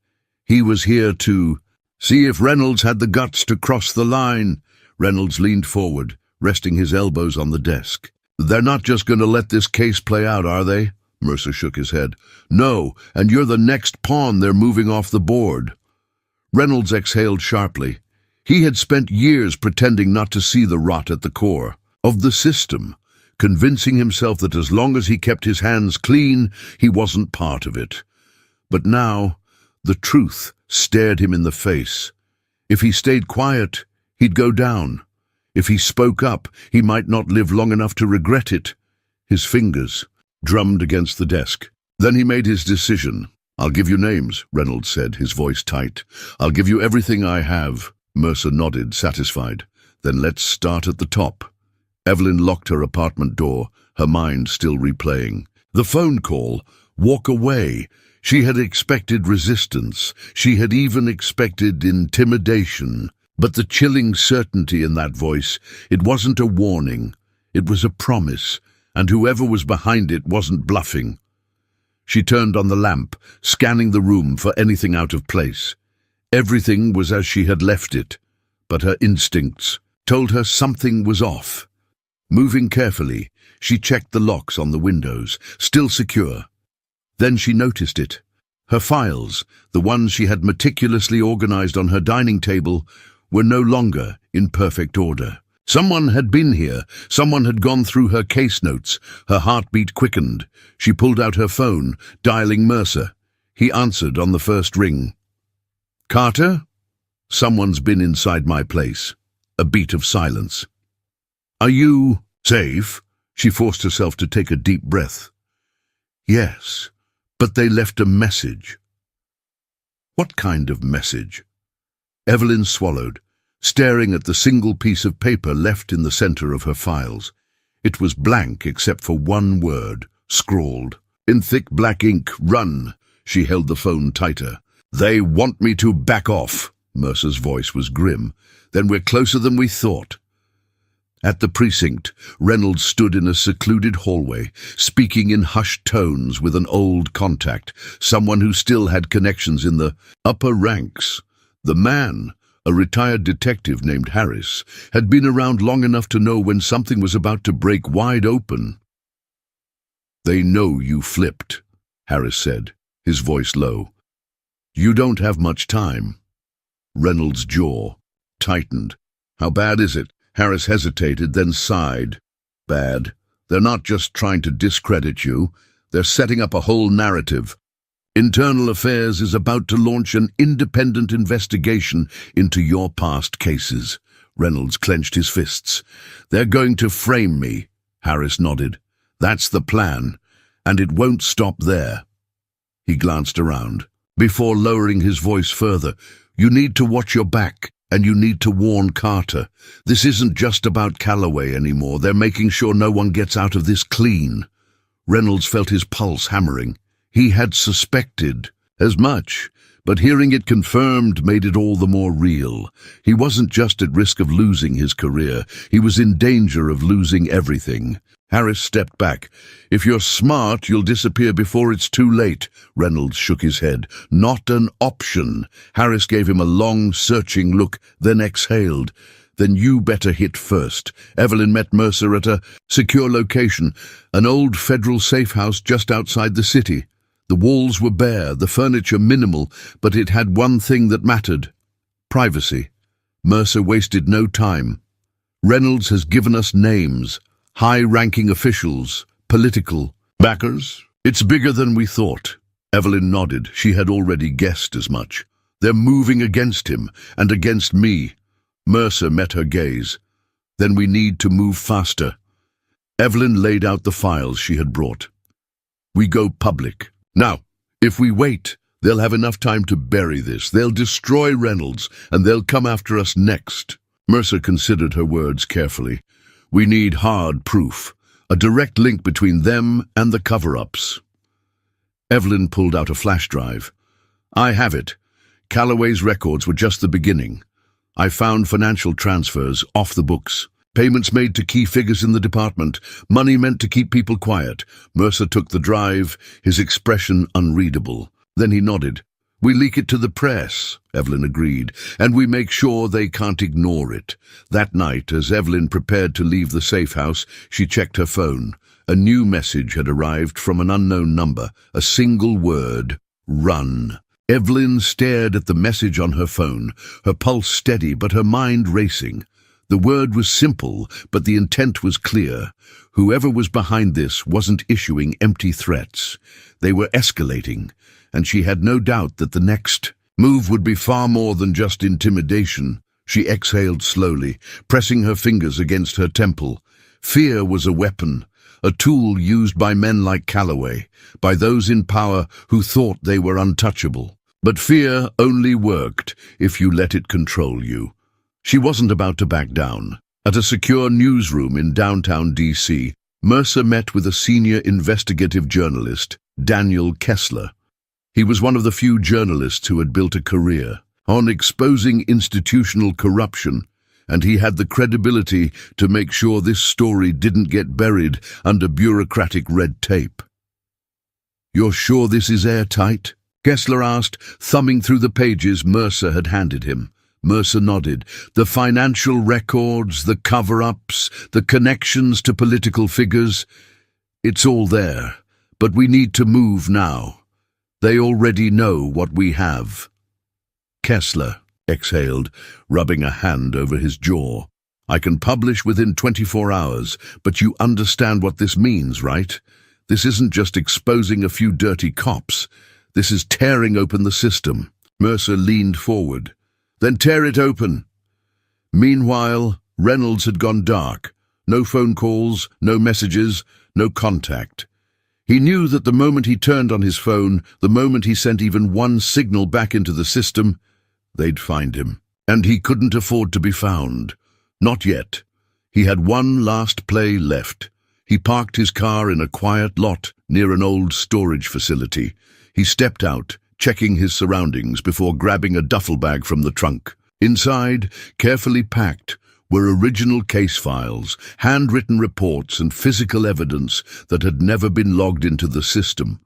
He was here to see if Reynolds had the guts to cross the line. Reynolds leaned forward, resting his elbows on the desk. "They're not just going to let this case play out, are they?" Mercer shook his head. "No, and you're the next pawn they're moving off the board." Reynolds exhaled sharply. He had spent years pretending not to see the rot at the core of the system, convincing himself that as long as he kept his hands clean, he wasn't part of it. But now, the truth stared him in the face. If he stayed quiet, he'd go down. If he spoke up, he might not live long enough to regret it. His fingers drummed against the desk. Then he made his decision. "I'll give you names," Reynolds said, his voice tight. "I'll give you everything I have." Mercer nodded, satisfied. "Then let's start at the top." Evelyn locked her apartment door, her mind still replaying. The phone call, "Walk away." She had expected resistance. She had even expected intimidation. But the chilling certainty in that voice, it wasn't a warning. It was a promise, and whoever was behind it wasn't bluffing. She turned on the lamp, scanning the room for anything out of place. Everything was as she had left it, but her instincts told her something was off. Moving carefully, she checked the locks on the windows, still secure. Then she noticed it. Her files, the ones she had meticulously organized on her dining table, were no longer in perfect order. Someone had been here. Someone had gone through her case notes. Her heartbeat quickened. She pulled out her phone, dialing Mercer. He answered on the first ring. "Carter? Someone's been inside my place." A beat of silence. "Are you safe?" She forced herself to take a deep breath. "Yes, but they left a message." "What kind of message?" Evelyn swallowed, staring at the single piece of paper left in the center of her files. It was blank except for one word, scrawled in thick black ink, "Run." She held the phone tighter. "They want me to back off." Mercer's voice was grim. "Then we're closer than we thought." At the precinct, Reynolds stood in a secluded hallway, speaking in hushed tones with an old contact, someone who still had connections in the upper ranks. The man, a retired detective named Harris, had been around long enough to know when something was about to break wide open. "They know you flipped," Harris said, his voice low. "You don't have much time." Reynolds' jaw tightened. "How bad is it?" Harris hesitated, then sighed. "Bad. They're not just trying to discredit you. They're setting up a whole narrative. Internal Affairs is about to launch an independent investigation into your past cases." Reynolds clenched his fists. "They're going to frame me." Harris nodded. "That's the plan, and it won't stop there." He glanced around. Before lowering his voice further, "You need to watch your back, and you need to warn Carter. This isn't just about Calloway anymore. They're making sure no one gets out of this clean." Reynolds felt his pulse hammering. He had suspected as much, but hearing it confirmed made it all the more real. He wasn't just at risk of losing his career. He was in danger of losing everything. Harris stepped back. "If you're smart, you'll disappear before it's too late." Reynolds shook his head. "Not an option." Harris gave him a long, searching look, then exhaled. Then you better hit first. Evelyn met Mercer at a secure location, an old federal safe house just outside the city. The walls were bare, the furniture minimal, but it had one thing that mattered: privacy. Mercer wasted no time. Reynolds has given us names, high-ranking officials, political backers. It's bigger than we thought. Evelyn nodded. She had already guessed as much. They're moving against him, and against me. Mercer met her gaze. Then we need to move faster. Evelyn laid out the files she had brought. We go public. Now, if we wait, they'll have enough time to bury this. They'll destroy Reynolds, and they'll come after us next. Mercer considered her words carefully. We need hard proof, a direct link between them and the cover-ups. Evelyn pulled out a flash drive. I have it. Calloway's records were just the beginning. I found financial transfers off the books, payments made to key figures in the department, money meant to keep people quiet. Mercer took the drive, his expression unreadable. Then he nodded. We leak it to the press, Evelyn agreed, and we make sure they can't ignore it. That night, as Evelyn prepared to leave the safe house, she checked her phone. A new message had arrived from an unknown number, a single word: run. Evelyn stared at the message on her phone, her pulse steady but her mind racing. The word was simple, but the intent was clear. Whoever was behind this wasn't issuing empty threats. They were escalating, and she had no doubt that the next move would be far more than just intimidation. She exhaled slowly, pressing her fingers against her temple. Fear was a weapon, a tool used by men like Calloway, by those in power who thought they were untouchable. But fear only worked if you let it control you. She wasn't about to back down. At a secure newsroom in downtown D.C., Mercer met with a senior investigative journalist, Daniel Kessler. He was one of the few journalists who had built a career on exposing institutional corruption, and he had the credibility to make sure this story didn't get buried under bureaucratic red tape. You're sure this is airtight? Kessler asked, thumbing through the pages Mercer had handed him. Mercer nodded. The financial records, the cover-ups, the connections to political figures. It's all there, but we need to move now. They already know what we have. Kessler exhaled, rubbing a hand over his jaw. I can publish within 24 hours, but you understand what this means, right? This isn't just exposing a few dirty cops. This is tearing open the system. Mercer leaned forward. Then tear it open. Meanwhile, Reynolds had gone dark. No phone calls, no messages, no contact. He knew that the moment he turned on his phone, the moment he sent even one signal back into the system, they'd find him. And he couldn't afford to be found. Not yet. He had one last play left. He parked his car in a quiet lot near an old storage facility. He stepped out, checking his surroundings before grabbing a duffel bag from the trunk. Inside, carefully packed, were original case files, handwritten reports and physical evidence that had never been logged into the system.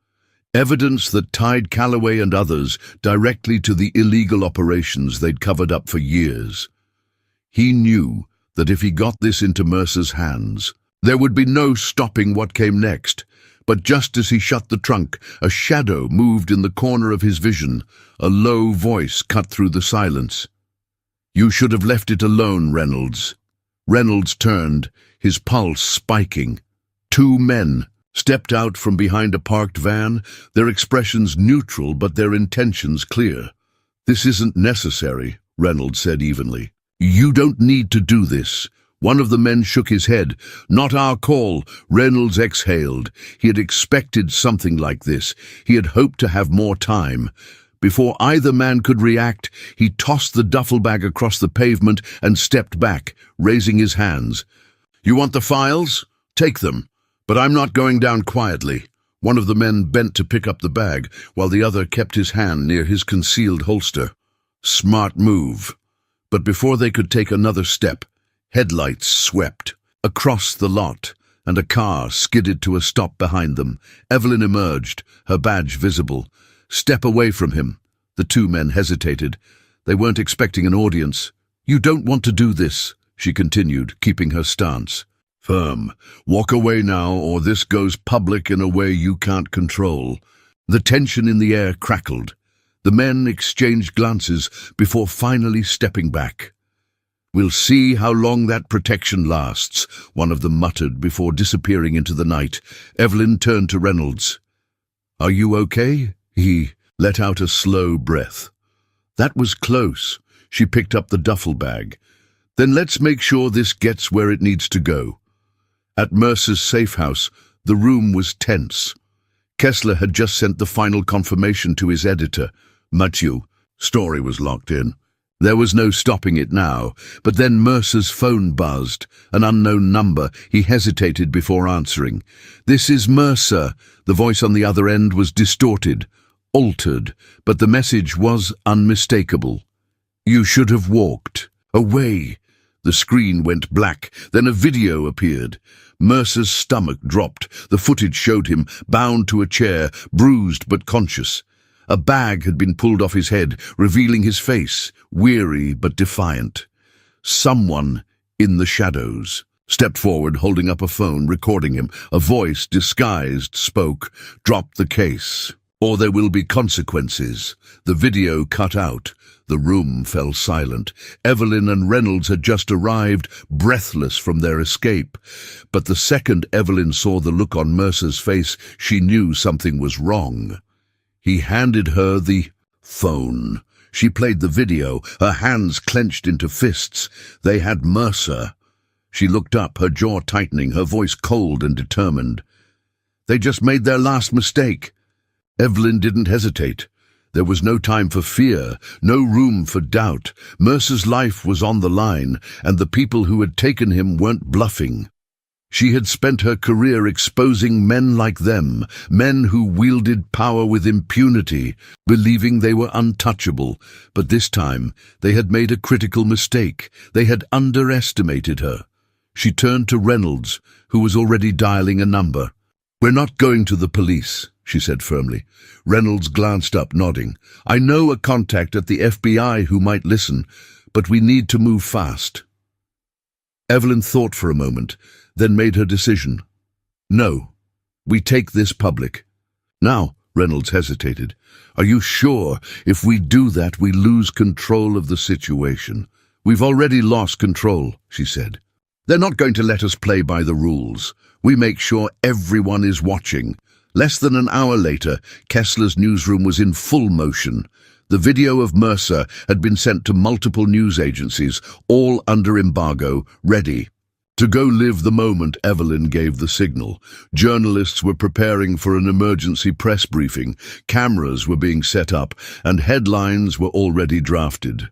Evidence that tied Calloway and others directly to the illegal operations they'd covered up for years. He knew that if he got this into Mercer's hands, there would be no stopping what came next. But just as he shut the trunk, a shadow moved in the corner of his vision. A low voice cut through the silence. You should have left it alone, Reynolds. Reynolds turned, his pulse spiking. Two men stepped out from behind a parked van, their expressions neutral but their intentions clear. This isn't necessary, Reynolds said evenly. You don't need to do this. One of the men shook his head. Not our call. Reynolds exhaled. He had expected something like this. He had hoped to have more time. Before either man could react, he tossed the duffel bag across the pavement and stepped back, raising his hands. You want the files? Take them. But I'm not going down quietly. One of the men bent to pick up the bag, while the other kept his hand near his concealed holster. Smart move. But before they could take another step, headlights swept across the lot, and a car skidded to a stop behind them. Evelyn emerged, her badge visible. Step away from him. The two men hesitated. They weren't expecting an audience. You don't want to do this, she continued, keeping her stance. Firm. Walk away now, or this goes public in a way you can't control. The tension in the air crackled. The men exchanged glances before finally stepping back. We'll see how long that protection lasts, one of them muttered before disappearing into the night. Evelyn turned to Reynolds. Are you okay? He let out a slow breath. That was close. She picked up the duffel bag. Then let's make sure this gets where it needs to go. At Mercer's safe house, the room was tense. Kessler had just sent the final confirmation to his editor, Mathieu. Story was locked in. There was no stopping it now, but then Mercer's phone buzzed, an unknown number. He hesitated before answering. This is Mercer. The voice on the other end was distorted, altered, but the message was unmistakable. You should have walked away. The screen went black, then a video appeared. Mercer's stomach dropped. The footage showed him, bound to a chair, bruised but conscious. A bag had been pulled off his head, revealing his face, weary but defiant. Someone in the shadows stepped forward, holding up a phone, recording him. A voice, disguised, spoke, "Drop the case, or there will be consequences." The video cut out. The room fell silent. Evelyn and Reynolds had just arrived, breathless from their escape. But the second Evelyn saw the look on Mercer's face, she knew something was wrong. He handed her the phone. She played the video, her hands clenched into fists. They had Mercer. She looked up, her jaw tightening, her voice cold and determined. They just made their last mistake. Evelyn didn't hesitate. There was no time for fear, no room for doubt. Mercer's life was on the line, and the people who had taken him weren't bluffing. She had spent her career exposing men like them, men who wielded power with impunity, believing they were untouchable. But this time, they had made a critical mistake. They had underestimated her. She turned to Reynolds, who was already dialing a number. "We're not going to the police," she said firmly. Reynolds glanced up, nodding. "I know a contact at the FBI who might listen, but we need to move fast." Evelyn thought for a moment, then made her decision. "No, we take this public." "Now," Reynolds hesitated, "are you sure? If we do that, we lose control of the situation." "We've already lost control," she said. "They're not going to let us play by the rules. We make sure everyone is watching." Less than an hour later, Kessler's newsroom was in full motion. The video of Mercer had been sent to multiple news agencies, all under embargo, ready. To go live the moment, Evelyn gave the signal. Journalists were preparing for an emergency press briefing, cameras were being set up, and headlines were already drafted.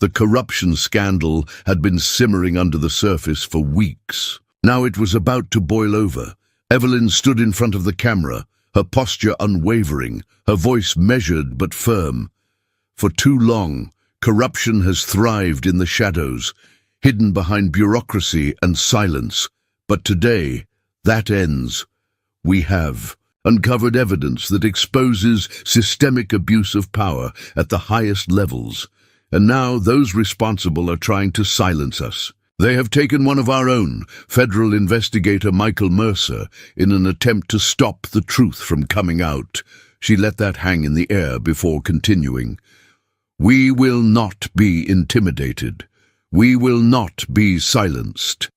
The corruption scandal had been simmering under the surface for weeks. Now it was about to boil over. Evelyn stood in front of the camera, her posture unwavering, her voice measured but firm. For too long, corruption has thrived in the shadows, hidden behind bureaucracy and silence. But today, that ends. We have uncovered evidence that exposes systemic abuse of power at the highest levels, and now those responsible are trying to silence us. They have taken one of our own, federal investigator Michael Mercer, in an attempt to stop the truth from coming out. She let that hang in the air before continuing. We will not be intimidated. We will not be silenced.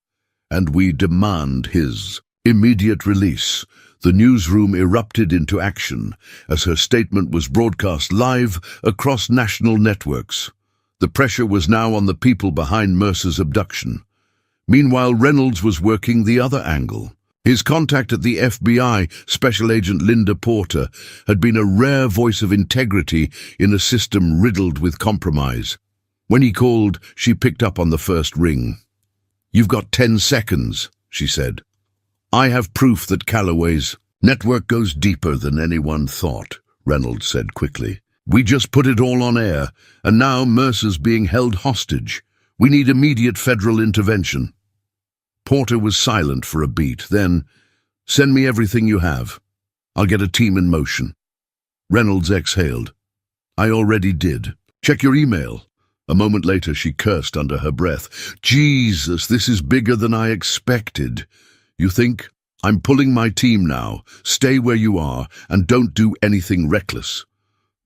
And we demand his immediate release. The newsroom erupted into action as her statement was broadcast live across national networks. The pressure was now on the people behind Mercer's abduction. Meanwhile, Reynolds was working the other angle. His contact at the FBI, Special Agent Linda Porter, had been a rare voice of integrity in a system riddled with compromise. When he called, she picked up on the first ring. "You've got 10 seconds, she said. "I have proof that Calloway's network goes deeper than anyone thought," Reynolds said quickly. "We just put it all on air, and now Mercer's being held hostage. We need immediate federal intervention." Porter was silent for a beat, then, "Send me everything you have. I'll get a team in motion." Reynolds exhaled. "I already did. Check your email." A moment later, she cursed under her breath. Jesus, this is bigger than I expected. You think? I'm pulling my team now. Stay where you are and don't do anything reckless.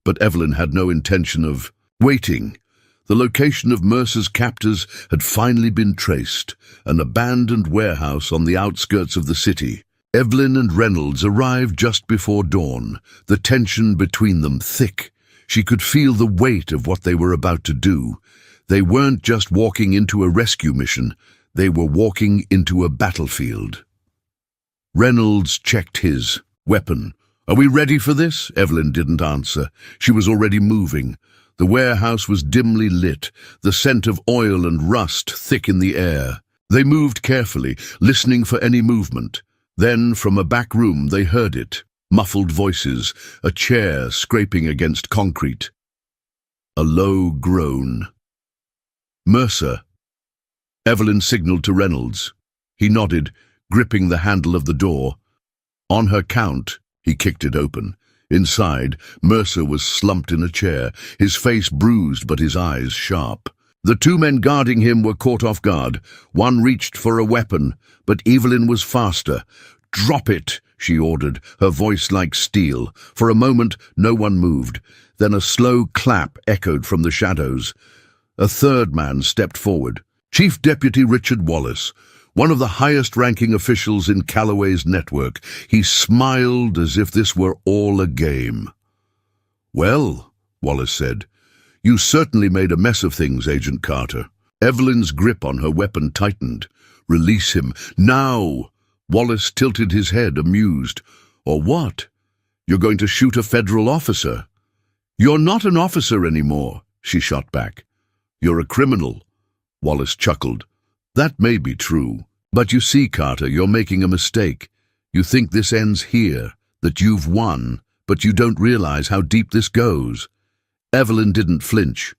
But Evelyn had no intention of waiting. The location of Mercer's captors had finally been traced, an abandoned warehouse on the outskirts of the city. Evelyn and Reynolds arrived just before dawn, the tension between them thick. She could feel the weight of what they were about to do. They weren't just walking into a rescue mission, they were walking into a battlefield. Reynolds checked his weapon. "Are we ready for this?" Evelyn didn't answer. She was already moving. The warehouse was dimly lit, the scent of oil and rust thick in the air. They moved carefully, listening for any movement. Then, from a back room, they heard it. Muffled voices, a chair scraping against concrete. A low groan. "Mercer." Evelyn signaled to Reynolds. He nodded, gripping the handle of the door. On her count, he kicked it open. Inside, Mercer was slumped in a chair, his face bruised but his eyes sharp. The two men guarding him were caught off guard. One reached for a weapon, but Evelyn was faster. "Drop it," she ordered, her voice like steel. For a moment, no one moved. Then a slow clap echoed from the shadows. A third man stepped forward. Chief Deputy Richard Wallace, one of the highest-ranking officials in Calloway's network. He smiled as if this were all a game. "Well," Wallace said, "you certainly made a mess of things, Agent Carter." Evelyn's grip on her weapon tightened. "Release him, now!" Wallace tilted his head, amused. "Or what? You're going to shoot a federal officer?" "You're not an officer anymore," she shot back. "You're a criminal." Wallace chuckled. "That may be true. But you see, Carter, you're making a mistake. You think this ends here, that you've won, but you don't realize how deep this goes." Evelyn didn't flinch.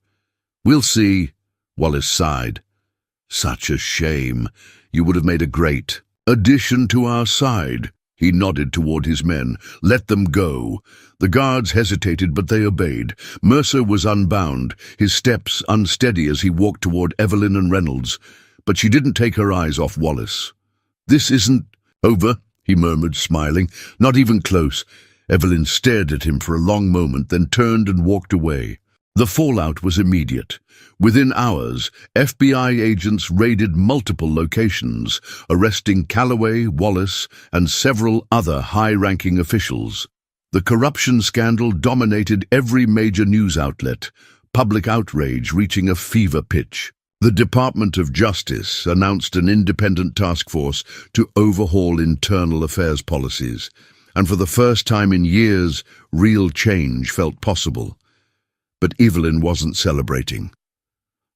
"We'll see," Wallace sighed. "Such a shame. You would have made a great addition to our side." He nodded toward his men. "Let them go." The guards hesitated, but they obeyed. Mercer was unbound, his steps unsteady as he walked toward Evelyn and Reynolds. But she didn't take her eyes off Wallace. "This isn't over," he murmured, smiling. "Not even close." Evelyn stared at him for a long moment, then turned and walked away. The fallout was immediate. Within hours, FBI agents raided multiple locations, arresting Calloway, Wallace, and several other high-ranking officials. The corruption scandal dominated every major news outlet, public outrage reaching a fever pitch. The Department of Justice announced an independent task force to overhaul internal affairs policies, and for the first time in years, real change felt possible. But Evelyn wasn't celebrating.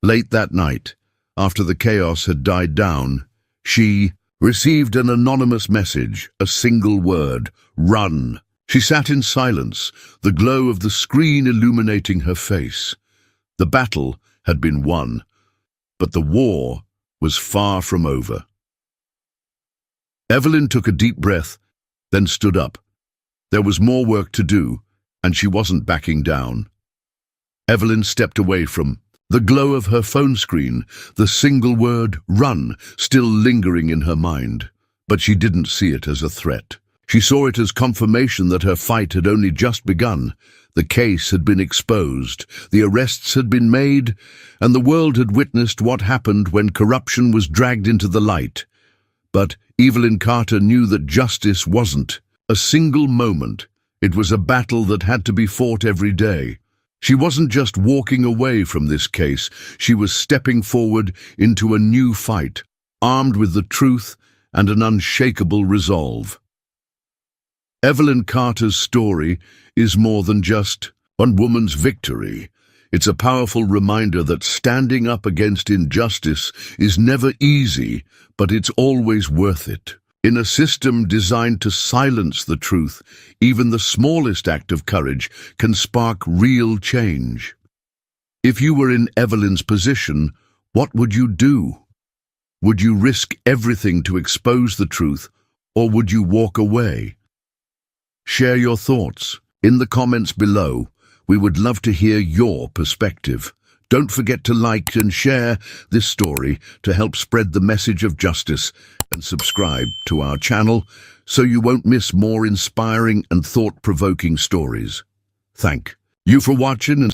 Late that night, after the chaos had died down, she received an anonymous message, a single word: run. She sat in silence, the glow of the screen illuminating her face. The battle had been won, but the war was far from over. Evelyn took a deep breath, then stood up. There was more work to do, and she wasn't backing down. Evelyn stepped away from the glow of her phone screen, the single word, run, still lingering in her mind. But she didn't see it as a threat. She saw it as confirmation that her fight had only just begun. The case had been exposed, the arrests had been made, and the world had witnessed what happened when corruption was dragged into the light. But Evelyn Carter knew that justice wasn't a single moment. It was a battle that had to be fought every day. She wasn't just walking away from this case, she was stepping forward into a new fight, armed with the truth and an unshakable resolve. Evelyn Carter's story is more than just one woman's victory. It's a powerful reminder that standing up against injustice is never easy, but it's always worth it. In a system designed to silence the truth, even the smallest act of courage can spark real change. If you were in Evelyn's position, what would you do? Would you risk everything to expose the truth, or would you walk away? Share your thoughts in the comments below. We would love to hear your perspective. Don't forget to like and share this story to help spread the message of justice, and subscribe to our channel so you won't miss more inspiring and thought-provoking stories. Thank you for watching, and